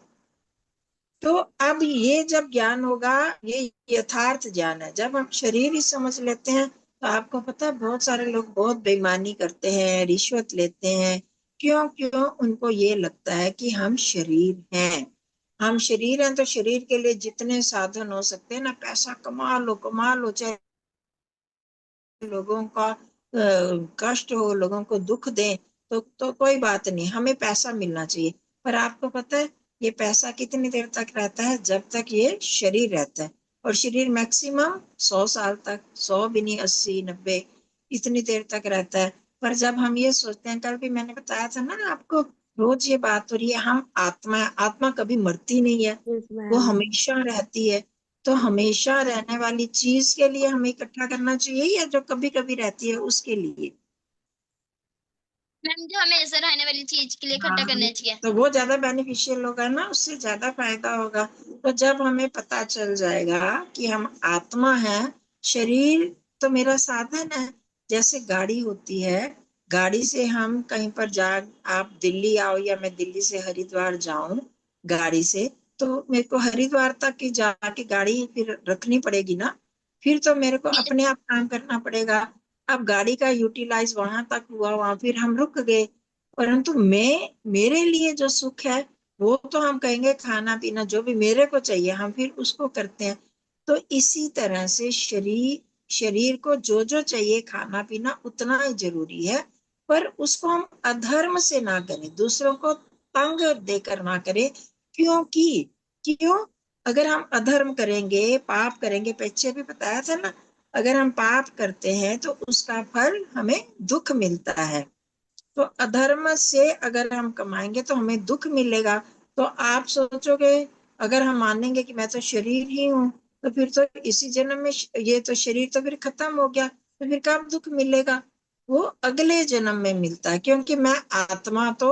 तो अब ये जब ज्ञान होगा, ये यथार्थ ज्ञान है। जब हम शरीर ही समझ लेते हैं, तो आपको पता है बहुत सारे लोग बहुत बेईमानी करते हैं, रिश्वत लेते हैं। क्यों क्यों? उनको ये लगता है कि हम शरीर हैं, हम शरीर हैं, तो शरीर के लिए जितने साधन हो सकते हैं ना, पैसा कमा लो, चाहे लोगों का कष्ट हो, लोगों को दुख दें, तो कोई बात नहीं, हमें पैसा मिलना चाहिए। पर आपको पता है ये पैसा कितनी देर तक रहता है? जब तक ये शरीर रहता है। और शरीर मैक्सिमम 100 साल तक, 100 भी नहीं, 80 90, इतनी देर तक रहता है। पर जब हम ये सोचते हैं, कल भी मैंने बताया था ना आपको, रोज ये बात हो रही है, हम आत्मा, आत्मा कभी मरती नहीं है, यस वो मैम। हमेशा रहती है। तो हमेशा रहने वाली चीज के लिए हमें इकट्ठा करना चाहिए, या जो कभी कभी रहती है उसके लिए? मैम जो हमेशा रहने वाली चीज के लिए इकट्ठा हाँ, करना चाहिए। तो वो ज्यादा बेनिफिशियल होगा ना, उससे ज्यादा फायदा होगा। तो जब हमें पता चल जाएगा कि हम आत्मा है, शरीर तो मेरा साधन है। जैसे गाड़ी होती है, गाड़ी से हम कहीं पर आप दिल्ली आओ या मैं दिल्ली से हरिद्वार जाऊं गाड़ी से, तो मेरे को हरिद्वार तक की जाके गाड़ी फिर रखनी पड़ेगी ना, फिर तो मेरे को अपने आप काम करना पड़ेगा। अब गाड़ी का यूटिलाइज वहां तक हुआ, वहां फिर हम रुक गए, परंतु मेरे लिए जो सुख है, वो तो हम कहेंगे खाना पीना जो भी मेरे को चाहिए, हम फिर उसको करते हैं। तो इसी तरह से शरीर को जो जो चाहिए खाना पीना उतना ही जरूरी है, पर उसको हम अधर्म से ना करें, दूसरों को तंग देकर ना करें। क्योंकि क्यों? अगर हम अधर्म करेंगे, पाप करेंगे, पीछे भी बताया था ना, अगर हम पाप करते हैं तो उसका फल हमें दुख मिलता है। तो अधर्म से अगर हम कमाएंगे तो हमें दुख मिलेगा। तो आप सोचोगे, अगर हम मानेंगे कि मैं तो शरीर ही हूँ, तो फिर तो इसी जन्म में ये तो शरीर तो फिर खत्म हो गया, तो फिर कब दुख मिलेगा? वो अगले जन्म में मिलता है, क्योंकि मैं आत्मा तो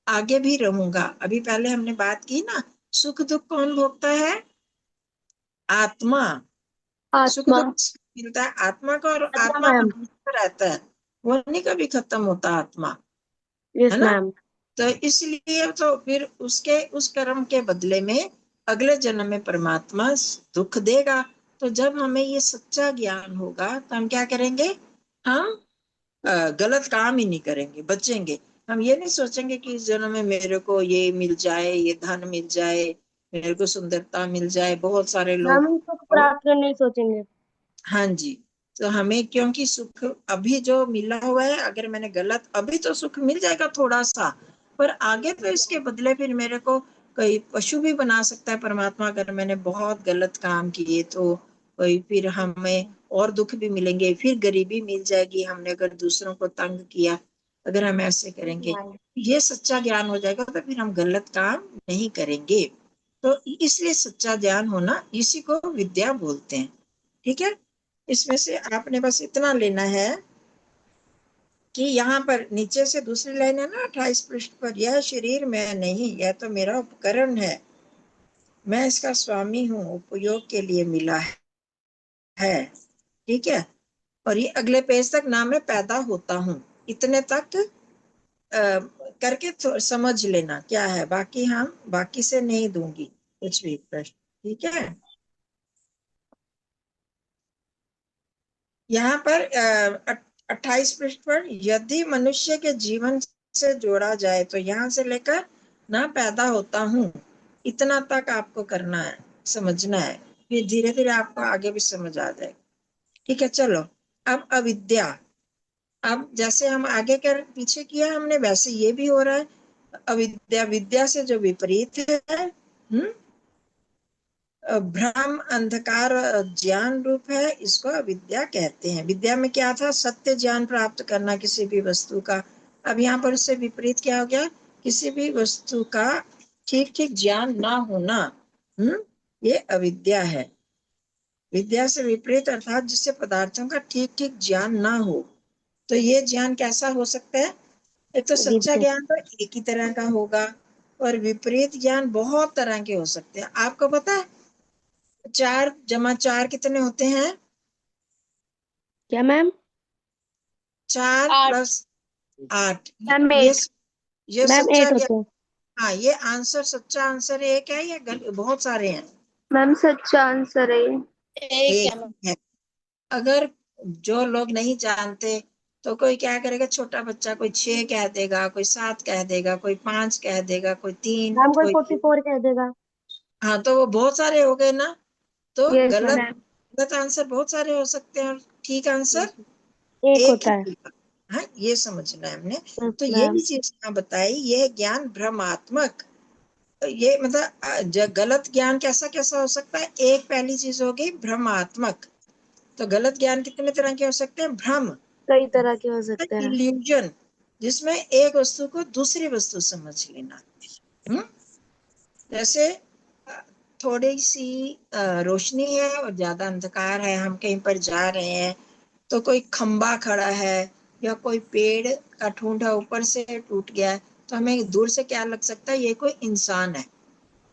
आगे भी रहूंगा। अभी पहले हमने बात की ना, सुख दुख कौन भोगता है? आत्मा। सुख आत्मा। दुख मिलता है आत्मा का, और अच्छा आत्मा मैम। हमेशा रहता है, वो नहीं कभी खत्म होता आत्मा, यस है ना। मैम। तो इसलिए तो फिर उसके उस कर्म के बदले में अगले जन्म में परमात्मा दुख देगा। तो जब हमें ये सच्चा ज्ञान होगा तो हम क्या करेंगे, हम गलत काम ही नहीं करेंगे, बचेंगे। हम ये नहीं सोचेंगे कि इस जन्म में मेरे को ये मिल जाए, ये धन मिल जाए, मेरे को सुंदरता मिल जाए। बहुत सारे मैम लोग, हम सुख प्राप्त करने ही सोचेंगे। हाँ जी, तो हमें क्योंकि सुख अभी जो मिला हुआ है, अगर मैंने गलत, अभी तो सुख मिल जाएगा थोड़ा सा, पर आगे तो इसके बदले फिर मेरे को कोई पशु भी बना सकता है परमात्मा, अगर मैंने बहुत गलत काम किए तो। कोई फिर हमें और दुख भी मिलेंगे, फिर गरीबी मिल जाएगी, हमने अगर दूसरों को तंग किया, अगर हम ऐसे करेंगे, ये सच्चा ज्ञान हो जाएगा तो फिर हम गलत काम नहीं करेंगे। तो इसलिए सच्चा ज्ञान होना, इसी को विद्या बोलते हैं। ठीक है, इसमें से आपने बस इतना लेना है कि यहाँ पर नीचे से दूसरी लाइन है ना 28 पृष्ठ पर, यह शरीर मैं नहीं, यह तो मेरा उपकरण है, मैं इसका स्वामी हूँ, उपयोग के लिए मिला है। ठीक है, और ये अगले पेज तक, ना मैं पैदा होता हूँ, इतने तक करके समझ लेना क्या है, बाकी हम बाकी से नहीं दूंगी कुछ भी प्रश्न। ठीक है, यहाँ पर 28 पृष्ठ पर, यदि मनुष्य के जीवन से जोड़ा जाए तो यहाँ से लेकर ना पैदा होता हूँ, इतना तक आपको करना है, समझना है, फिर धीरे धीरे आपको आगे भी समझ आ जाएगा। ठीक है, चलो अब अविद्या। अब जैसे हम आगे कर पीछे किया हमने, वैसे ये भी हो रहा है। अविद्या, विद्या से जो विपरीत है, भ्रम, अंधकार, ज्ञान रूप है, इसको अविद्या कहते हैं। विद्या में क्या था, सत्य ज्ञान प्राप्त करना किसी भी वस्तु का। अब यहाँ पर उससे विपरीत क्या हो गया, किसी भी वस्तु का ठीक ठीक ज्ञान ना होना, ये अविद्या है। विद्या से विपरीत अर्थात जिससे पदार्थों का ठीक ठीक ज्ञान ना हो। तो ये ज्ञान कैसा हो सकता है, एक तो सच्चा ज्ञान तो एक ही तरह का होगा, और विपरीत ज्ञान बहुत तरह के हो सकते हैं। आपको पता है 4 × 4 कितने होते हैं, क्या मैम? 4 8। + 8। मैम ये 8। ये मैम सच्चा 8 ज्ञान। होते हैं। हाँ, ये आंसर, सच्चा आंसर एक है या बहुत सारे हैं? मैम सच्चा आंसर है ये। एक एक ही है। अगर जो लोग नहीं जानते तो कोई क्या करेगा, छोटा बच्चा कोई 6 कह देगा, कोई 7 कह देगा, कोई 5 कह देगा, कोई 3, मैम कोई कोई 44 कह देगा। हाँ, तो वो बहुत सारे हो गए ना। तो यस गलत मैम। गलत आंसर बहुत सारे हो सकते हैं, ठीक आंसर एक एक होता ही है। होगा। हाँ, ये समझना है हमने। यस तो ये मैम। भी चीज यहाँ बताई, ये ज्ञान भ्रमात्मक। ये मतलब गलत ज्ञान कैसा कैसा हो सकता है, एक पहली चीज हो गई भ्रमात्मक। तो गलत ज्ञान कितने तरह के हो सकते हैं, भ्रम, कई तरह के हो सकते हैं। इल्यूजन, जिसमें एक वस्तु को दूसरी वस्तु समझ लेना। जैसे थोड़ी सी रोशनी है और ज्यादा अंधकार है, हम कहीं पर जा रहे हैं, तो कोई खंबा खड़ा है या कोई पेड़ का ठूंठा ऊपर से टूट गया है, तो हमें दूर से क्या लग सकता है, ये कोई इंसान है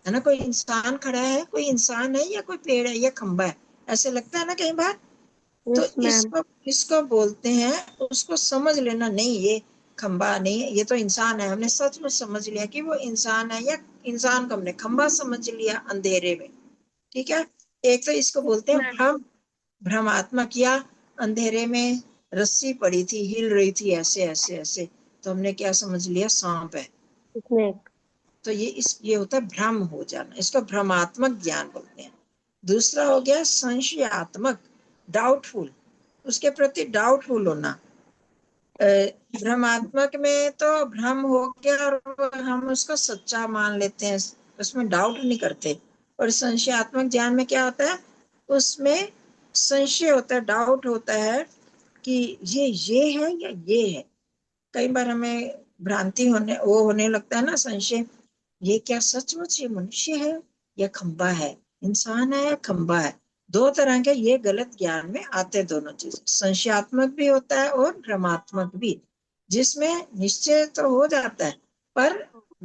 ना, कोई इंसान खड़ा है, कोई इंसान है, या कोई पेड़ है, या खंबा है, ऐसे लगता है ना कई बार। तो यस मैम। इसको इसको बोलते हैं, उसको समझ लेना, नहीं ये खंबा नहीं है, ये तो इंसान है। हमने सच में समझ लिया कि वो इंसान है, या इंसान को हमने खंबा समझ लिया अंधेरे में। ठीक है, एक तो इसको बोलते हैं मैम। भ्रम, भ्रमात्मक, या अंधेरे में रस्सी पड़ी थी, हिल रही थी ऐसे ऐसे ऐसे, तो हमने क्या समझ लिया, सांप है। स्नेक। तो ये होता है भ्रम हो जाना, इसको भ्रमात्मक ज्ञान बोलते हैं। दूसरा हो गया संशयात्मक, डाउटफुल, उसके प्रति डाउटफुल होना। भ्रमात्मक में तो भ्रम हो गया और हम उसको सच्चा मान लेते हैं, उसमें डाउट नहीं करते। और संशयात्मक ज्ञान में क्या होता है, उसमें संशय होता है, डाउट होता है कि ये है या ये है। कई बार हमें भ्रांति होने लगता है ना, संशय, ये क्या सचमुच ये मनुष्य है या खंबा है, इंसान है या खंबा है। 2 तरह के ये गलत ज्ञान में आते, दोनों चीजें, संशयात्मक भी होता है और भ्रमात्मक भी, जिसमें निश्चय तो हो जाता है पर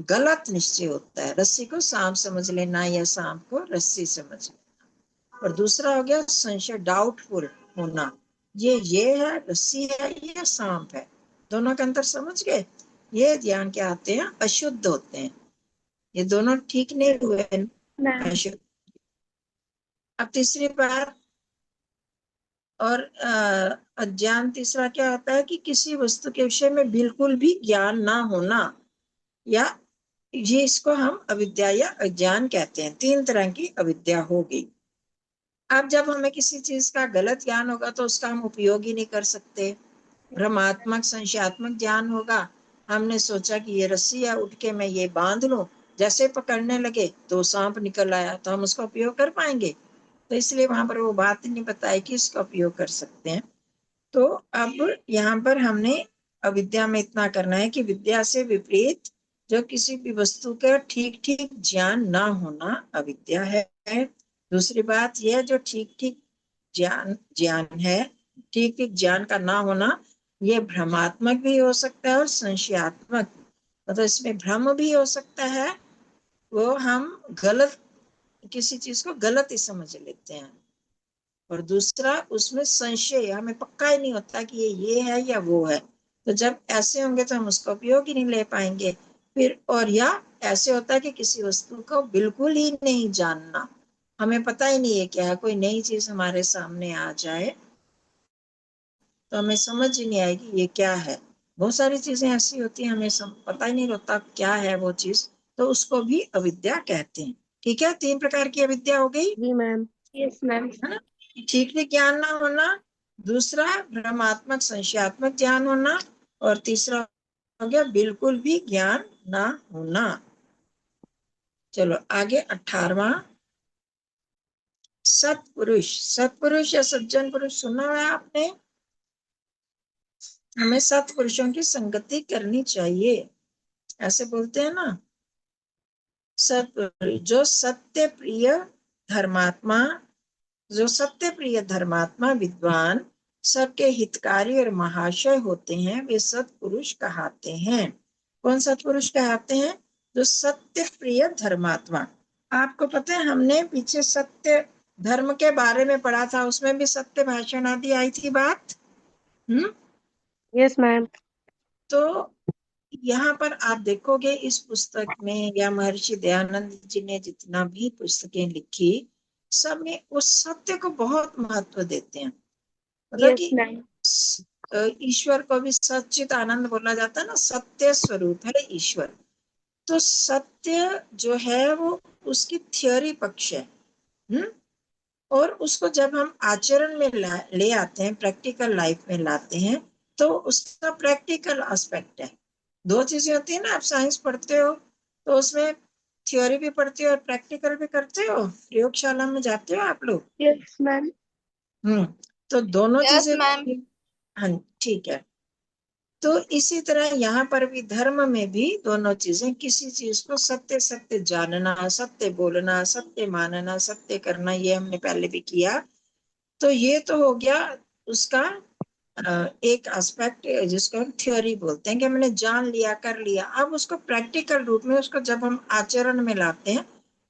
गलत निश्चय होता है। रस्सी को सांप समझ लेना या सांप को रस्सी समझ लेना। और दूसरा हो गया संशय, डाउटफुल होना, ये है, रस्सी है, ये सांप है। दोनों का अंतर समझ गए? ये ज्ञान क्या आते हैं? अशुद्ध होते हैं। ये दोनों ठीक नहीं हुए, मैम। अशुद्ध। अब तीसरी बात, और अज्ञान तीसरा क्या होता है कि किसी वस्तु के विषय में बिल्कुल भी ज्ञान ना होना, या ये इसको हम अविद्या या अज्ञान कहते हैं। 3 तरह की अविद्या होगी। अब जब हमें किसी चीज का गलत ज्ञान होगा तो उसका हम उपयोग ही नहीं कर सकते। भ्रमात्मक संशयात्मक ज्ञान होगा, हमने सोचा कि ये रस्सी है, उठ के मैं ये बांध लूं, जैसे पकड़ने लगे तो सांप निकल आया, तो हम उसका उपयोग कर पाएंगे? तो इसलिए वहां पर वो बात नहीं बताई कि इसका उपयोग कर सकते हैं। तो अब यहाँ पर हमने अविद्या में इतना करना है कि विद्या से विपरीत जो किसी भी वस्तु का ठीक ठीक ज्ञान ना होना अविद्या है। दूसरी बात यह, जो ठीक ठीक ज्ञान है, ठीक ठीक ज्ञान का ना होना, ये भ्रमात्मक भी हो सकता है और संशयात्मक, मतलब इसमें भ्रम भी हो सकता है। वो हम गलत, किसी चीज को गलत ही समझ लेते हैं। और दूसरा, उसमें संशय, हमें पक्का ही नहीं होता कि ये है या वो है। तो जब ऐसे होंगे तो हम उसका उपयोग ही नहीं ले पाएंगे फिर। और या ऐसे होता है कि किसी वस्तु को बिल्कुल ही नहीं जानना, हमें पता ही नहीं है क्या है। कोई नई चीज हमारे सामने आ जाए तो हमें समझ ही नहीं आएगी ये क्या है। बहुत सारी चीजें ऐसी होती हैं, हमें पता ही नहीं होता क्या है वो चीज, तो उसको भी अविद्या कहते हैं। ठीक है, 3 प्रकार की अविद्या हो गई, जी मैम। Yes ma'am. है ना? ठीक ठीक ज्ञान ना होना, दूसरा भ्रमात्मक संशयात्मक ज्ञान होना, और तीसरा हो गया बिल्कुल भी ज्ञान ना होना। चलो आगे 18वां, सत्पुरुष। सत्पुरुष या सज्जन पुरुष सुना है आपने? हमें सत्पुरुषों की संगति करनी चाहिए, ऐसे बोलते हैं ना। सत्पुरुष जो सत्य प्रिय धर्मात्मा, जो सत्य प्रिय धर्मात्मा विद्वान, सबके हितकारी और महाशय होते हैं, वे सत्पुरुष कहलाते हैं। कौन सत्पुरुष कहलाते हैं? जो सत्य प्रिय धर्मात्मा। आपको पता है हमने पीछे सत्य धर्म के बारे में पढ़ा था, उसमें भी सत्य भाषण आदि आई थी बात। Yes ma'am. तो यहाँ पर आप देखोगे इस पुस्तक में, या महर्षि दयानंद जी ने जितना भी पुस्तकें लिखी, सब में उस सत्य को बहुत महत्व देते हैं। मतलब यस कि मैम। ईश्वर को भी सच्चित आनंद बोला जाता है ना, सत्य स्वरूप है ईश्वर। तो सत्य जो है वो उसकी थ्योरी पक्ष है। और उसको जब हम आचरण में ले आते हैं, प्रैक्टिकल लाइफ में लाते हैं, तो उसका प्रैक्टिकल एस्पेक्ट है। 2 चीजें होती है ना, आप साइंस पढ़ते हो तो उसमें थ्योरी भी पढ़ते हो और प्रैक्टिकल भी करते हो, प्रयोगशाला में जाते हो आप लोग। Yes ma'am. तो दोनों यस चीजें, मैम। हाँ ठीक है। तो इसी तरह यहाँ पर भी धर्म में भी दोनों चीजें, किसी चीज को सत्य सत्य जानना, सत्य बोलना, सत्य मानना, सत्य करना, ये हमने पहले भी किया। तो ये तो हो गया उसका एक एस्पेक्ट, जिसको हम थ्योरी बोलते हैं कि मैंने जान लिया, कर लिया। अब उसको प्रैक्टिकल रूप में, उसको जब हम आचरण में लाते हैं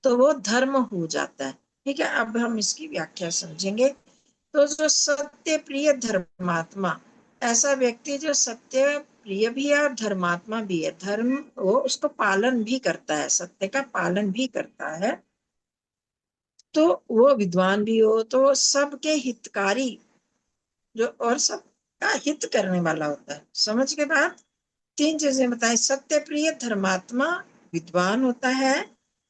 तो वो धर्म हो जाता है। ठीक है, अब हम इसकी व्याख्या समझेंगे। तो जो सत्य प्रिय धर्मात्मा, ऐसा व्यक्ति जो सत्य प्रिय भी है और धर्मात्मा भी है, धर्म वो उसको पालन भी करता है, सत्य का पालन भी करता है, तो वो विद्वान भी हो, तो सबके हितकारी, जो और सबका हित करने वाला होता है। समझ के बाद 3 चीजें बताई, सत्य प्रिय धर्मात्मा विद्वान होता है,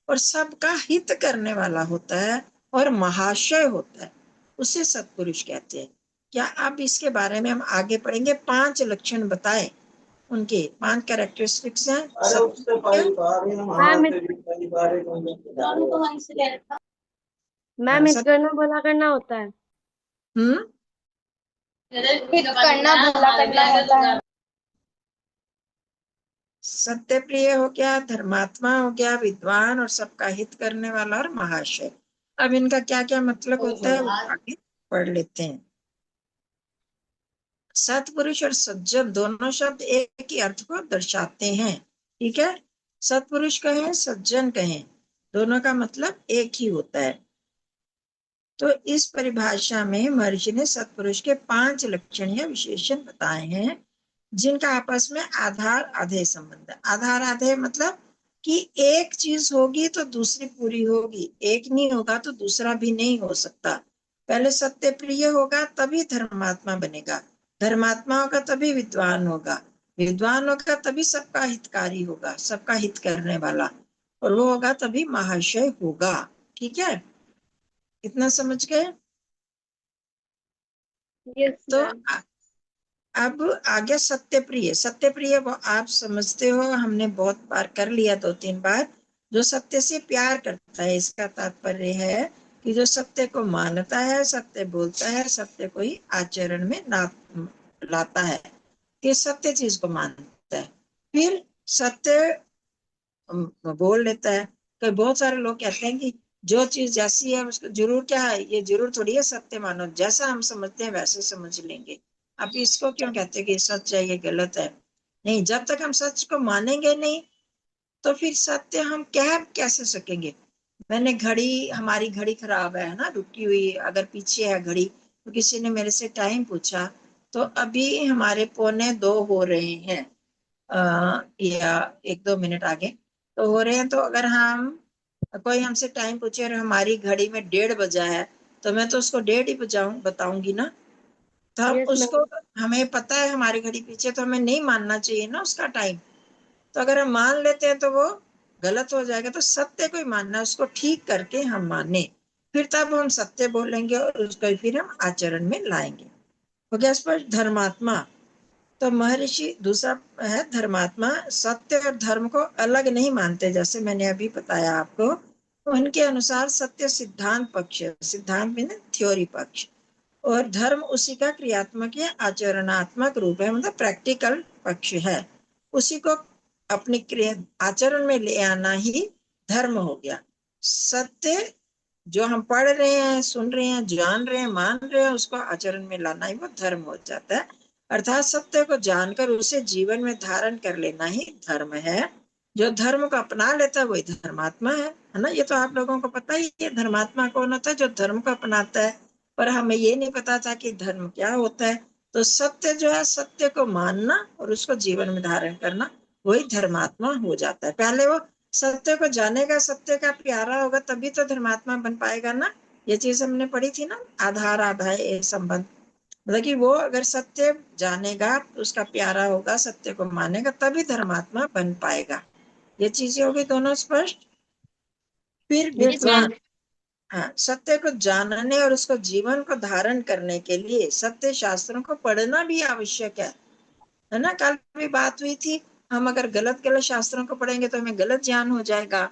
और सबका हित करने वाला होता है, और महाशय होता है, उसे सत्पुरुष कहते हैं। क्या अब इसके बारे में हम आगे पढ़ेंगे? 5 लक्षण बताए, उनके 5 कैरेक्टरिस्टिक्स हैं। मैम हित करना भला करना होता है। हित करना भला करना होता है। सत्य प्रिय हो गया, धर्मात्मा हो गया, विद्वान और सबका हित करने वाला, और महाशय। अब इनका क्या क्या मतलब होता है वो आगे पढ़ लेते हैं। सत्पुरुष और सज्जन दोनों शब्द एक ही अर्थ को दर्शाते हैं। ठीक है, सत्पुरुष कहें, सज्जन कहें, दोनों का मतलब एक ही होता है। तो इस परिभाषा में महर्षि ने सत्पुरुष के 5 लक्षण या विशेषण बताए हैं, जिनका आपस में आधार आधेय संबंध है। आधार आधेय मतलब कि एक चीज होगी तो दूसरी पूरी होगी, एक नहीं होगा तो दूसरा भी नहीं हो सकता। पहले सत्य प्रिय होगा तभी धर्मात्मा बनेगा, धर्मात्मा होगा तभी विद्वान होगा, विद्वान होगा तभी सबका हितकारी होगा, सबका हित करने वाला, और वो होगा तभी महाशय होगा। ठीक है, इतना समझ गए? यस तो मैम। अब आगे सत्य प्रिय। सत्य प्रिय वो आप समझते हो, हमने बहुत बार कर लिया, 2-3 बार। जो सत्य से प्यार करता है, इसका तात्पर्य है कि जो सत्य को मानता है, सत्य बोलता है, सत्य को ही आचरण में लाता है, कि सत्य चीज को मानता है, फिर सत्य बोल लेता है। तो बहुत सारे लोग कहते हैं कि जो चीज जैसी है उसको जरूर क्या है, ये जरूर थोड़ी है सत्य मानो, जैसा हम समझते हैं वैसे समझ लेंगे। अब इसको क्यों कहते हैं कि सच है ये गलत है? नहीं, जब तक हम सच को मानेंगे नहीं तो फिर सत्य हम कह कैसे सकेंगे? मैंने घड़ी, हमारी घड़ी खराब है ना, रुकी हुई, अगर पीछे है घड़ी, तो किसी ने मेरे से टाइम पूछा, तो अभी हमारे 1:45 हो रहे हैं, या 1-2 मिनट आगे तो हो रहे हैं। तो अगर हम, कोई हमसे टाइम पूछे और हमारी घड़ी में 1:30 बजा है, तो मैं तो उसको 1:30 ही बताऊंगी ना। तो हम यस उसको, मैम। हमें पता है हमारी घड़ी पीछे, तो हमें नहीं मानना चाहिए ना उसका टाइम। तो अगर हम मान लेते हैं तो वो गलत हो जाएगा। तो सत्य को ही मानना है, उसको ठीक करके हम माने, फिर तब हम सत्य बोलेंगे और उसको फिर हम आचरण में लाएंगे। हो गया स्पष्ट? धर्मात्मा। तो महर्षि दूसरा है धर्मात्मा, सत्य और धर्म को अलग नहीं मानते, जैसे मैंने अभी बताया आपको। उनके अनुसार सत्य सिद्धांत पक्ष, सिद्धांत में थ्योरी पक्ष, और धर्म उसी का क्रियात्मक या आचरणात्मक रूप है, मतलब प्रैक्टिकल पक्ष है। उसी को अपनी क्रिया आचरण में ले आना ही धर्म हो गया। सत्य जो हम पढ़ रहे हैं, सुन रहे हैं, जान रहे हैं, मान रहे हैं, उसको आचरण में लाना ही वो धर्म हो जाता है। अर्थात सत्य को जानकर उसे जीवन में धारण कर लेना ही धर्म है। जो धर्म को अपना लेता है वही धर्मात्मा है ना? ये तो आप लोगों को पता ही है, धर्मात्मा कौन होता है? जो धर्म को अपनाता है। पर हमें ये नहीं पता था कि धर्म क्या होता है। तो सत्य जो है, सत्य को मानना और उसको जीवन में धारण करना, वही धर्मात्मा हो जाता है। पहले वो सत्य को जानेगा, सत्य का प्यारा होगा, तभी तो धर्मात्मा बन पाएगा ना। ये चीज हमने पढ़ी थी ना, आधार आधार संबंध। मतलब कि वो अगर सत्य जानेगा, उसका प्यारा होगा, सत्य को मानेगा, तभी धर्मात्मा बन पाएगा। ये चीजें होगी दोनों स्पष्ट। फिर यस मैम। विद्वान, हाँ, सत्य को जानने और उसको जीवन को धारण करने के लिए सत्य शास्त्रों को पढ़ना भी आवश्यक है ना? कल भी बात हुई थी, हम अगर गलत गलत शास्त्रों को पढ़ेंगे तो हमें गलत ज्ञान हो जाएगा।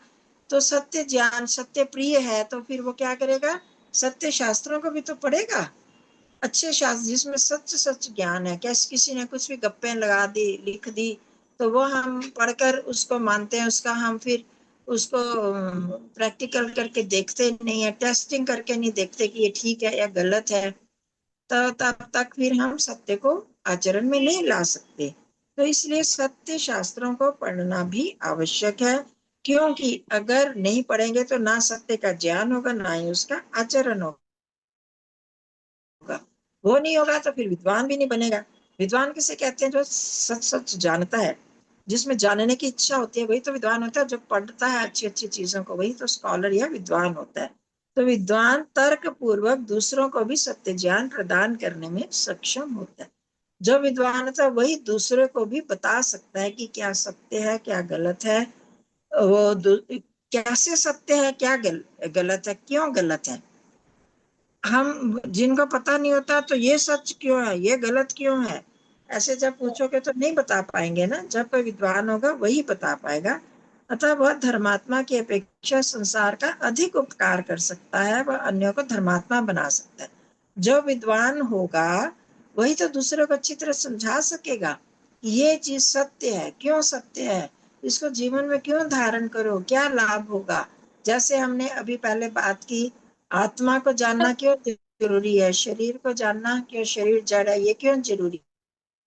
तो सत्य ज्ञान, सत्य प्रिय है, तो फिर वो क्या करेगा? सत्य शास्त्रों को भी तो पढ़ेगा। अच्छे शास्त्र जिसमें सच सच ज्ञान है, कैसे किसी ने कुछ भी गप्पे लगा दी, लिख दी, तो वो हम पढ़कर उसको मानते हैं, उसका हम फिर उसको प्रैक्टिकल करके देखते नहीं है, टेस्टिंग करके नहीं देखते कि ये ठीक है या गलत है। तो तब तक फिर हम सत्य को आचरण में नहीं ला सकते। तो इसलिए सत्य शास्त्रों को पढ़ना भी आवश्यक है, क्योंकि अगर नहीं पढ़ेंगे तो ना सत्य का ज्ञान होगा, ना ही उसका आचरण होगा। वो नहीं होगा तो फिर विद्वान भी नहीं बनेगा। विद्वान किसे कहते हैं? जो सच सच जानता है, जिसमें जानने की इच्छा होती है, वही तो विद्वान होता है। जो पढ़ता है अच्छी अच्छी चीजों को, वही तो स्कॉलर या विद्वान होता है। तो विद्वान तर्क पूर्वक दूसरों को भी सत्य ज्ञान प्रदान करने में सक्षम होता है। जो विद्वान होता है वही दूसरे को भी बता सकता है कि क्या सत्य है, क्या गलत है, वो कैसे सत्य है, क्या गलत है, क्यों गलत है। हम जिनको पता नहीं होता तो ये सच क्यों है, ये गलत क्यों है, ऐसे जब पूछोगे तो नहीं बता पाएंगे ना। जब कोई विद्वान होगा वही बता पाएगा। अतः वह धर्मात्मा की अपेक्षा संसार का अधिक उपकार कर सकता है, वह अन्यों को धर्मात्मा बना सकता है। जो विद्वान होगा वही तो दूसरे को अच्छी तरह समझा सकेगा ये चीज सत्य है, क्यों सत्य है, इसको जीवन में क्यों धारण करो, क्या लाभ होगा। जैसे हमने अभी पहले बात की, आत्मा को जानना क्यों जरूरी है, शरीर को जानना क्यों, शरीर जड़ है, ये क्यों जरूरी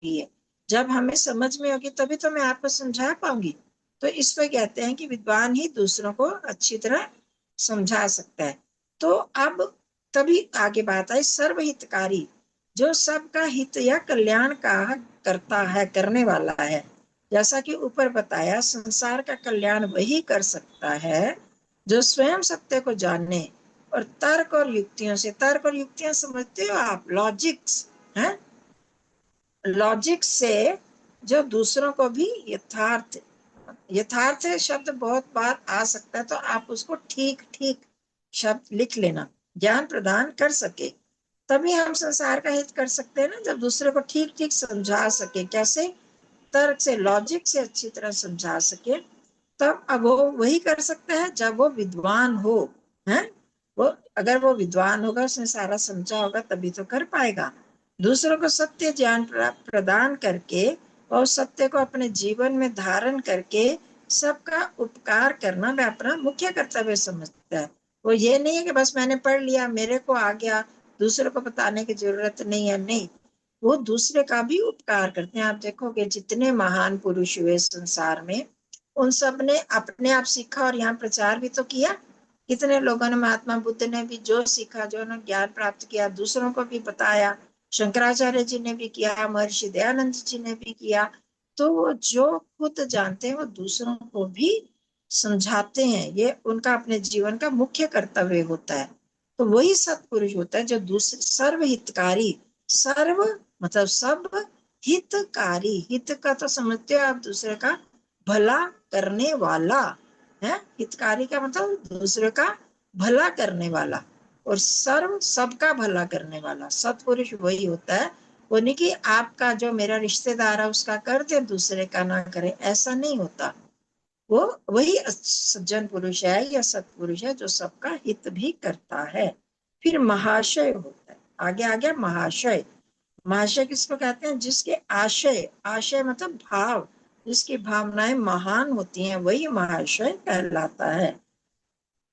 है। जब हमें समझ में होगी तभी तो मैं आपको समझा पाऊंगी। तो इसको कहते हैं कि विद्वान ही दूसरों को अच्छी तरह समझा सकता है। तो अब तभी आगे बात आई सर्वहितकारी, जो सबका हित या कल्याण का करता है, करने वाला है। जैसा कि ऊपर बताया, संसार का कल्याण वही कर सकता है जो स्वयं सत्य को जाने और तर्क और युक्तियों से, तर्क और युक्तियां समझते हो आप, लॉजिक्स हैं, लॉजिक से जो दूसरों को भी यथार्थ, यथार्थ शब्द बहुत बार आ सकता है, तो आप उसको ठीक ठीक शब्द लिख लेना, ज्ञान प्रदान कर सके। तभी हम संसार का हित कर सकते हैं ना, जब दूसरे को ठीक ठीक समझा सके। कैसे? तर्क से, लॉजिक से अच्छी तरह समझा सके। तब अब वो वही कर सकता है जब वो विद्वान हो, है वो, अगर वो विद्वान होगा, उसने सारा समझा होगा, तभी तो कर पाएगा। दूसरों को सत्य ज्ञान प्रदान करके और सत्य को अपने जीवन में धारण करके सबका उपकार करना वह अपना मुख्य कर्तव्य समझता है। वो ये नहीं है कि बस मैंने पढ़ लिया, मेरे को आ गया, दूसरों को बताने की जरूरत नहीं है। नहीं, वो दूसरे का भी उपकार करते हैं। आप देखोगे जितने महान पुरुष हुए संसार में, उन सब ने अपने आप सीखा और यहाँ प्रचार भी तो किया। कितने लोगों ने, महात्मा बुद्ध ने भी जो सीखा, जो उन्होंने ज्ञान प्राप्त किया, दूसरों को भी बताया। शंकराचार्य जी ने भी किया, महर्षि दयानंद जी ने भी किया। तो वो जो खुद जानते हैं वो दूसरों को भी समझाते हैं, ये उनका अपने जीवन का मुख्य कर्तव्य होता है। तो वही सत्पुरुष होता है जो दूसरे, सर्वहितकारी, सर्व मतलब सब हितकारी, हित का तो समझते हो आप, दूसरे का भला करने वाला है। हितकारी का मतलब दूसरे का भला करने वाला, और सर्व सबका भला करने वाला सत्पुरुष वही होता है। वो नहीं कि आपका जो मेरा रिश्तेदार है उसका कर दे, दूसरे का ना करे, ऐसा नहीं होता। वो वही सज्जन पुरुष है या सत्पुरुष है जो सबका हित भी करता है। फिर महाशय होता है, आगे आ गया महाशय। महाशय किसको कहते हैं? जिसके आशय, आशय मतलब भाव, जिसकी भावनाएं महान होती हैं, वही महाशय कहलाता है।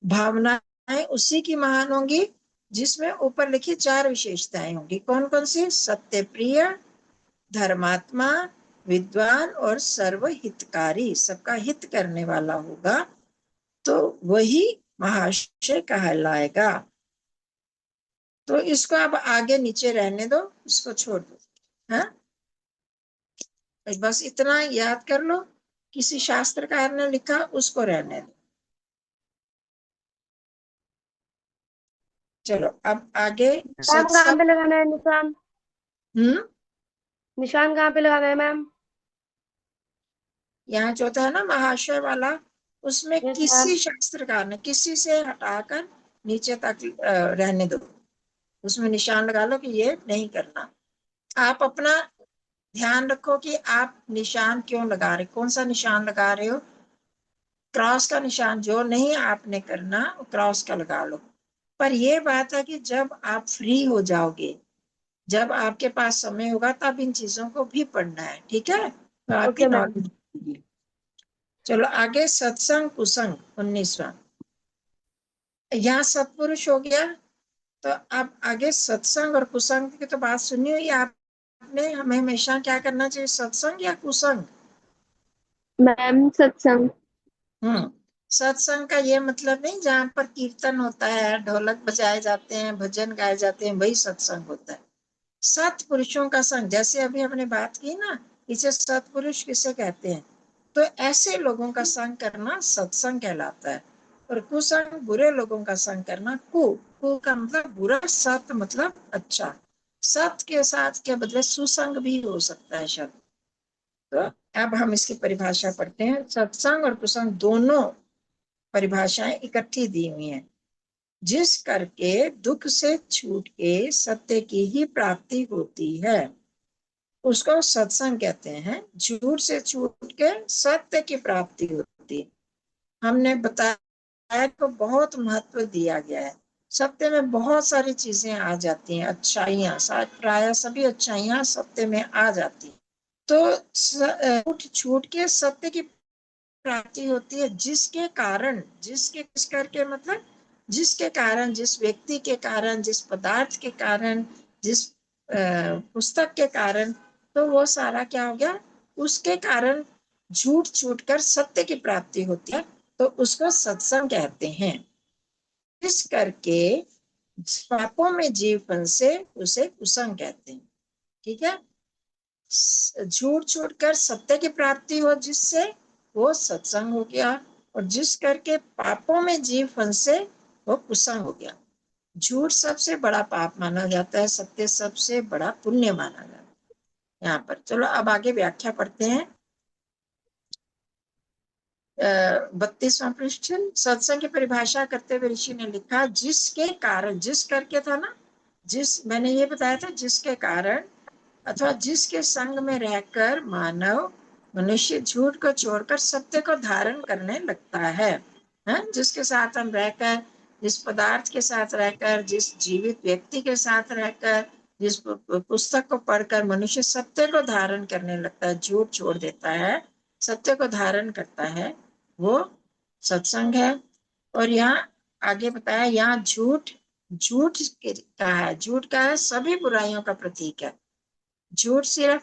भावनाएं उसी की महान होंगी जिसमें ऊपर लिखी 4 विशेषताएं होंगी। कौन कौन सी? सत्य प्रिय, धर्मात्मा, विद्वान और सर्वहितकारी, सबका हित करने वाला होगा, तो वही महाशय कहलाएगा। तो इसको अब आगे नीचे रहने दो, इसको छोड़ दो। हाँ, बस इतना याद कर लो, किसी शास्त्रकार ने लिखा, उसको रहने दो। चलो अब आगे मैम कहाँ पे लगाना है निशान? हम्म निशान कहाँ पे लगाना है मैम? यहाँ जो था ना महाशय वाला, उसमें यस मैम। किसी शास्त्रकार ने, किसी से हटाकर नीचे तक रहने दो, उसमें निशान लगा लो कि ये नहीं करना। आप अपना ध्यान रखो कि आप निशान क्यों लगा रहे, कौन सा निशान लगा रहे हो। क्रॉस का निशान जो नहीं आपने करना, क्रॉस का लगा लो। पर यह बात है कि जब आप फ्री हो जाओगे, जब आपके पास समय होगा, तब इन चीजों को भी पढ़ना है, ठीक है? तो आपकी ओके मैम। नॉलेज होगी। चलो आगे, सत्संग कुसंग 19वां। यहाँ सत्पुरुष हो गया, तो अब आगे सत्संग और कुसंग की तो बात सुनी हुई आपने। हमें हमेशा क्या करना चाहिए, सत्संग या कुसंग? मैम सत्संग। सत्संग का ये मतलब नहीं जहाँ पर कीर्तन होता है, ढोलक बजाए जाते हैं, भजन गाए जाते हैं, वही सत्संग होता है। सत्पुरुषों का संग, जैसे अभी हमने बात की ना, इसे सत्पुरुष किसे कहते हैं, तो ऐसे लोगों का संग करना सत्संग कहलाता है। और कुसंग, बुरे लोगों का संग करना, कु का मतलब बुरा, सत मतलब अच्छा। सत के साथ के बदले सुसंग भी हो सकता है शब्द। तो अब हम इसकी परिभाषा पढ़ते हैं। सत्संग और कुसंग दोनों परिभाषाएं इकट्ठी दी हुई हैं। जिस करके दुख से छूट के सत्य की ही प्राप्ति होती है, उसको सत्संग कहते हैं। झूठ से छूट के सत्य की प्राप्ति होती है। हमने बताया को बहुत महत्व दिया गया है। सत्य में बहुत सारी चीजें आ जाती हैं, अच्छाइयाँ, प्राय सभी अच्छाइयाँ सत्य में आ जाती हैं। तो छूट के सत्य की प्राप्ति होती है, जिसके कारण, जिसके करके मतलब जिसके कारण, जिस व्यक्ति के कारण, जिस पदार्थ के कारण, जिस पुस्तक के कारण, तो वो सारा क्या हो गया, उसके कारण झूठ छूट कर सत्य की प्राप्ति होती है, तो उसको सत्संग कहते हैं। इस करके पापों में जीव फंसे उसे कुसंग कहते हैं। ठीक है, झूठ छूट कर सत्य की प्राप्ति हो जिससे, वो सत्संग हो गया। और जिस करके पापों में जीव फंसे वो कुसंग हो गया। झूठ सबसे बड़ा पाप माना जाता है, सत्य सबसे बड़ा पुण्य माना जाता है। यहाँ पर चलो अब आगे व्याख्या पढ़ते हैं। 32वां पृष्ठ। सत्संग की परिभाषा करते हुए ऋषि ने लिखा, जिसके कारण, जिस करके था ना, जिस मैंने ये बताया था, जिसके कारण अथवा जिसके संग में रहकर मानव मनुष्य झूठ को छोड़कर सत्य को धारण करने लगता है। जिसके साथ हम रहकर, जिस पदार्थ के साथ रहकर, जिस जीवित व्यक्ति के साथ रहकर, जिस पुस्तक को पढ़कर मनुष्य सत्य को धारण करने लगता है, झूठ छोड़ देता है, सत्य को धारण करता है, वो सत्संग है। और यहाँ आगे बताया, यहाँ झूठ, झूठ का है, झूठ का है, सभी बुराइयों का प्रतीक है। झूठ सिर्फ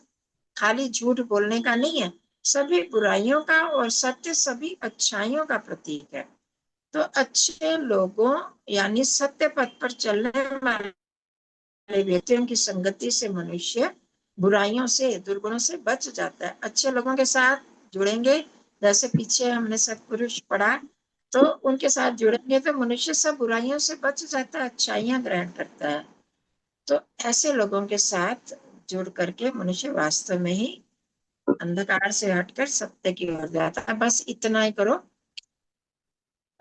खाली झूठ बोलने का नहीं है, सभी बुराइयों का, और सत्य सभी अच्छाइयों का प्रतीक है। तो अच्छे लोगों यानी सत्य पथ पर चलने वाले व्यक्तियों की संगति से मनुष्य बुराइयों से, दुर्गुणों से बच जाता है। अच्छे लोगों के साथ जुड़ेंगे, जैसे पीछे हमने सत्पुरुष पढ़ा, तो उनके साथ जुड़ेंगे तो मनुष्य सब बुराइयों से बच जाता है, अच्छाइयां ग्रहण करता है। तो ऐसे लोगों के साथ जुड़ करके मनुष्य वास्तव में ही अंधकार से हटकर सत्य की ओर जाता है। बस इतना ही करो,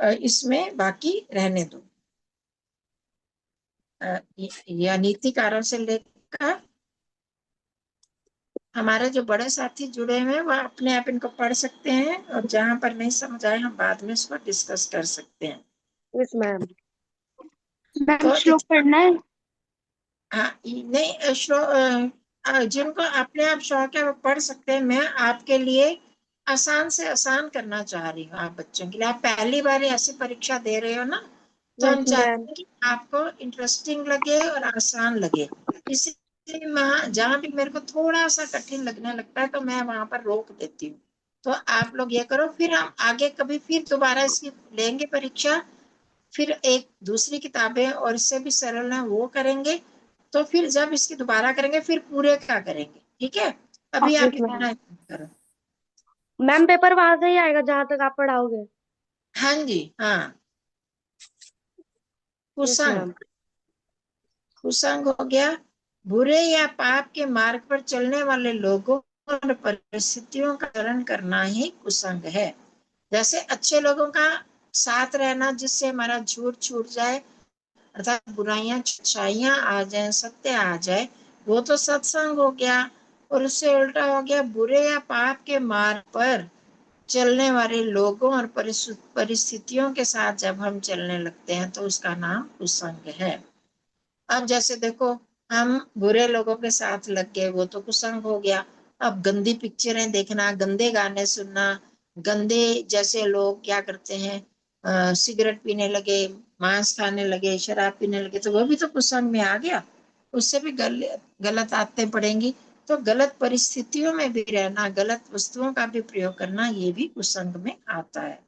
इसमें बाकी रहने दो। यह नीति कारण से लेकर हमारे जो बड़े साथी जुड़े हुए हैं, वह अपने आप इनको पढ़ सकते हैं, और जहां पर नहीं समझ आए हम बाद में इसको डिस्कस कर सकते हैं। Yes ma'am. मैम तो श्लोक पढ़ना है। हाँ, नहीं जिनको अपने आप शौक है वो पढ़ सकते हैं। मैं आपके लिए आसान से आसान करना चाह रही हूँ आप बच्चों के लिए। आप पहली बार ऐसी परीक्षा दे रहे हो ना, तो हम यस चाहते मैम। हैं कि आपको इंटरेस्टिंग लगे और आसान लगे। इसलिए मैं जहाँ भी मेरे को थोड़ा सा कठिन लगने लगता है तो मैं वहां पर रोक देती हूँ। तो आप लोग ये करो, फिर हम आगे कभी फिर दोबारा इसकी लेंगे परीक्षा, फिर एक दूसरी किताबें और इससे भी सरल है वो करेंगे, तो फिर जब इसकी दोबारा करेंगे फिर पूरे का करेंगे। ठीक है, अभी आप यस मैम। इतना करो। मैम पेपर वहां से ही आएगा जहां तक आप पढ़ाओगे। हाँ जी, हाँ। यस कुसंग, मैम। कुसंग हो गया बुरे या पाप के मार्ग पर चलने वाले लोगों और परिस्थितियों का चरण करना ही कुसंग है। जैसे अच्छे लोगों का साथ रहना जिससे हमारा झूठ छूट जाए, अर्थात बुराइयां अच्छाइयां आ जाए, सत्य आ जाए, वो तो सत्संग हो गया। और उससे उल्टा हो गया बुरे या पाप के मार्ग पर चलने वाले लोगों और परिस्थितियों के साथ जब हम चलने लगते हैं तो उसका नाम कुसंग है। अब जैसे देखो, हम बुरे लोगों के साथ लग गए, वो तो कुसंग हो गया। अब गंदी पिक्चरें देखना, गंदे गाने सुनना, गंदे जैसे लोग क्या करते हैं, सिगरेट पीने लगे, मांस खाने लगे, शराब पीने लगे, तो वो भी तो कुसंग में आ गया। उससे भी गलत आदतें पड़ेंगी। तो गलत परिस्थितियों में भी रहना, गलत वस्तुओं का भी प्रयोग करना, ये भी कुसंग में आता है।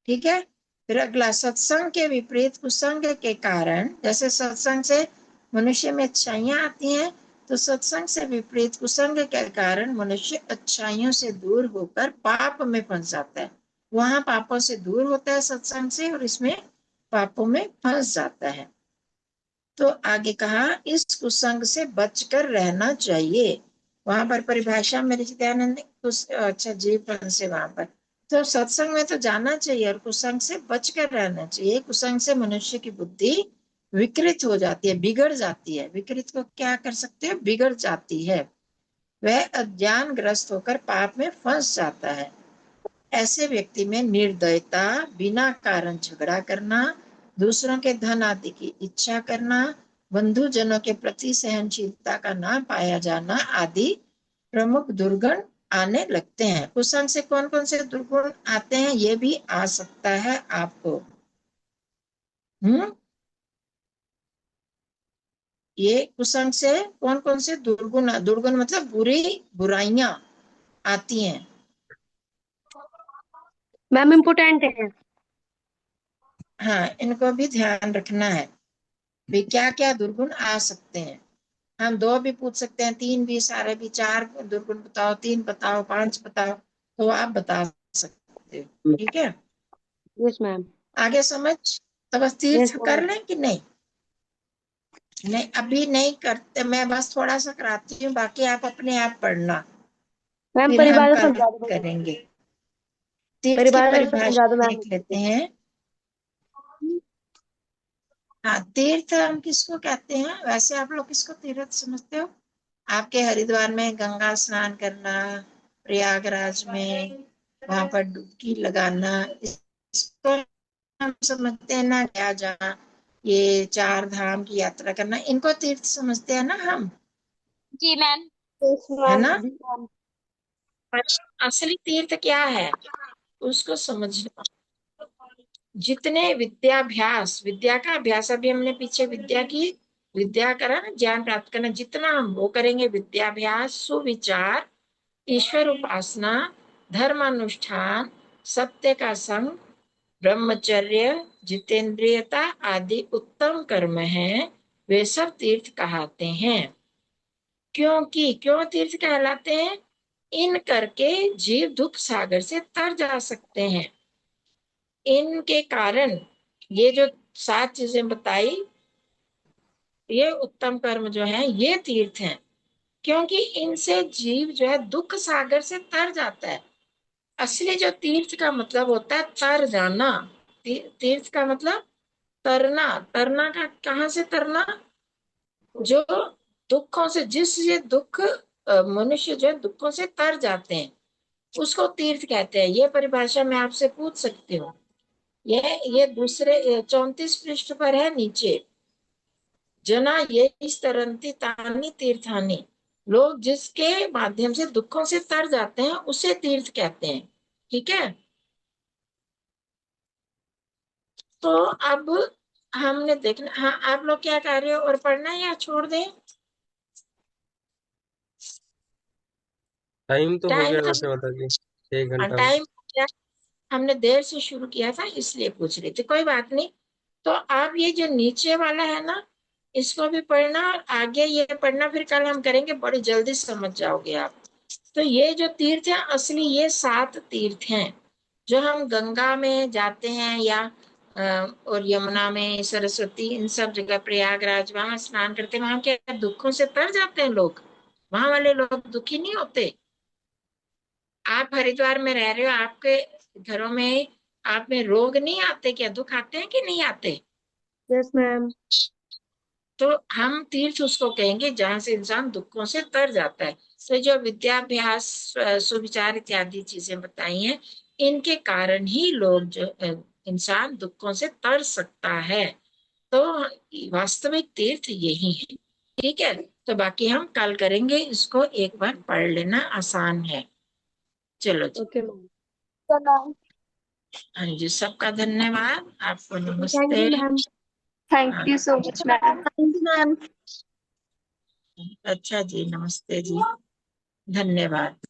ठीक है, फिर अगला, सत्संग के विपरीत कुसंग के कारण, जैसे सत्संग से मनुष्य में अच्छाइयां आती हैं, तो सत्संग से विपरीत कुसंग के कारण मनुष्य अच्छाइयों से दूर होकर पाप में फंस जाता है। वहां पापों से दूर होता है सत्संग से, और इसमें पापों में फंस जाता है। तो आगे कहा, इस कुसंग से बचकर रहना चाहिए। वहां पर परिभाषा मेरे दयानंद ने अच्छा जीवन से वहां पर, तो सत्संग में तो जाना चाहिए और कुसंग से बचकर रहना चाहिए। कुसंग से मनुष्य की बुद्धि विकृत हो जाती है, बिगड़ जाती है। विकृत को क्या कर सकते हैं, बिगड़ जाती है। वह अज्ञान ग्रस्त होकर पाप में फंस जाता है। ऐसे व्यक्ति में निर्दयता, बिना कारण झगड़ा करना, दूसरों के धन आदि की इच्छा करना, बंधुजनों के प्रति सहनशीलता का ना पाया जाना आदि प्रमुख दुर्गुण आने लगते हैं। कुसंग से कौन कौन से दुर्गुण आते हैं, ये भी आ सकता है आपको। ये कुसंग से कौन कौन से दुर्गुण, दुर्गुण मतलब बुरी बुराइयां आती हैं। मैम इम्पोर्टेंट है। हाँ, इनको भी ध्यान रखना है। भी क्या क्या दुर्गुण आ सकते हैं। हम 2 भी पूछ सकते हैं, 3 भी, सारे भी, 4 दुर्गुण बताओ, 3 बताओ, 5 बताओ, तो आप बता सकते हो। ठीक है, यस मैम। आगे समझ। तो बस यस तीर्थ कर मैम। लें कि नहीं? नहीं, अभी नहीं करते, मैं बस थोड़ा सा कराती हूँ, बाकी आप अपने आप पढ़ना, मैम फिर हम परिभाषा कल समझा दो मैम। करेंगे। तीर्थ की परिभाषा समझा दो परिभाषा मैम। देख लेते हैं। हाँ, तीर्थ हम किसको कहते हैं? वैसे आप लोग किसको तीर्थ समझते हो? आपके हरिद्वार में गंगा स्नान करना, प्रयागराज में वहां पर डुबकी लगाना, इसको हम समझते हैं ना, क्या जहाँ ये 4 धाम की यात्रा करना, इनको तीर्थ समझते हैं ना हम, जी मैम। यस है मैम। ना? पर असली तीर्थ क्या है उसको समझना। जितने विद्याभ्यास, विद्या का अभ्यास, अभी हमने पीछे विद्या की, विद्या करा ना, ज्ञान प्राप्त करना, जितना हम वो करेंगे, विद्याभ्यास, सुविचार, ईश्वर उपासना, धर्मानुष्ठान, सत्य का संग, ब्रह्मचर्य, जितेंद्रियता आदि उत्तम कर्म हैं, वे सब तीर्थ कहलाते हैं। क्योंकि क्यों तीर्थ कहलाते हैं? इन करके जीव दुख सागर से तर जा सकते हैं। इनके कारण ये जो 7 चीजें बताई, ये उत्तम कर्म जो है ये तीर्थ हैं, क्योंकि इनसे जीव जो है दुख सागर से तर जाता है। असली जो तीर्थ का मतलब होता है तर जाना। तीर्थ का मतलब तरना। तरना का कहाँ से तरना? जो दुखों से, जिस ये दुख मनुष्य जो है दुखों से तर जाते हैं, उसको तीर्थ कहते हैं। ये परिभाषा मैं आपसे पूछ सकती हूँ। ये दूसरे 34 पृष्ठ पर है नीचे। जना ये तरंती तानी तीर्थानी, लोग जिसके माध्यम से दुखों से तर जाते हैं उसे तीर्थ कहते हैं। ठीक है, तो अब हमने देखना। हाँ, आप लोग क्या कर रहे हो, और पढ़ना है या छोड़ दें? टाइम तो हो टाइम गया तो, वैसे, बता दी 1 घंटा में। टाइम क्या, हमने देर से शुरू किया था इसलिए पूछ रही थी, कोई बात नहीं। तो आप ये जो नीचे वाला है ना, इसको भी पढ़ना, और आगे ये पढ़ना, फिर कल हम करेंगे, बड़ी जल्दी समझ जाओगे आप। तो ये जो तीर्थ है असली, ये 7 तीर्थ हैं जो हम गंगा में जाते हैं, या और यमुना में, सरस्वती, इन सब जगह, प्रयागराज, वहां स्नान करते हैं, वहां क्या दुखों से तर जाते हैं लोग? वहां वाले लोग दुखी नहीं होते। आप हरिद्वार में रह रहे हो, आपके घरों में, आप में रोग नहीं आते क्या? दुख आते हैं कि नहीं आते? Yes ma'am. तो हम तीर्थ उसको कहेंगे जहां से इंसान दुखों से तर जाता है। तो जो विद्याभ्यास, सुविचार इत्यादि चीजें बताई हैं, इनके कारण ही लोग जो इंसान दुखों से तर सकता है। तो वास्तविक तीर्थ यही है। ठीक है, तो बाकी हम कल करेंगे, इसको एक बार पढ़ लेना, आसान है। चलो जी। Okay ma'am. हाँ जी, सबका धन्यवाद, आपको थैंक यू नमस्ते। मैम। थैंक हाँ, you so much ma'am. Thank you ma'am. अच्छा जी, नमस्ते जी, धन्यवाद।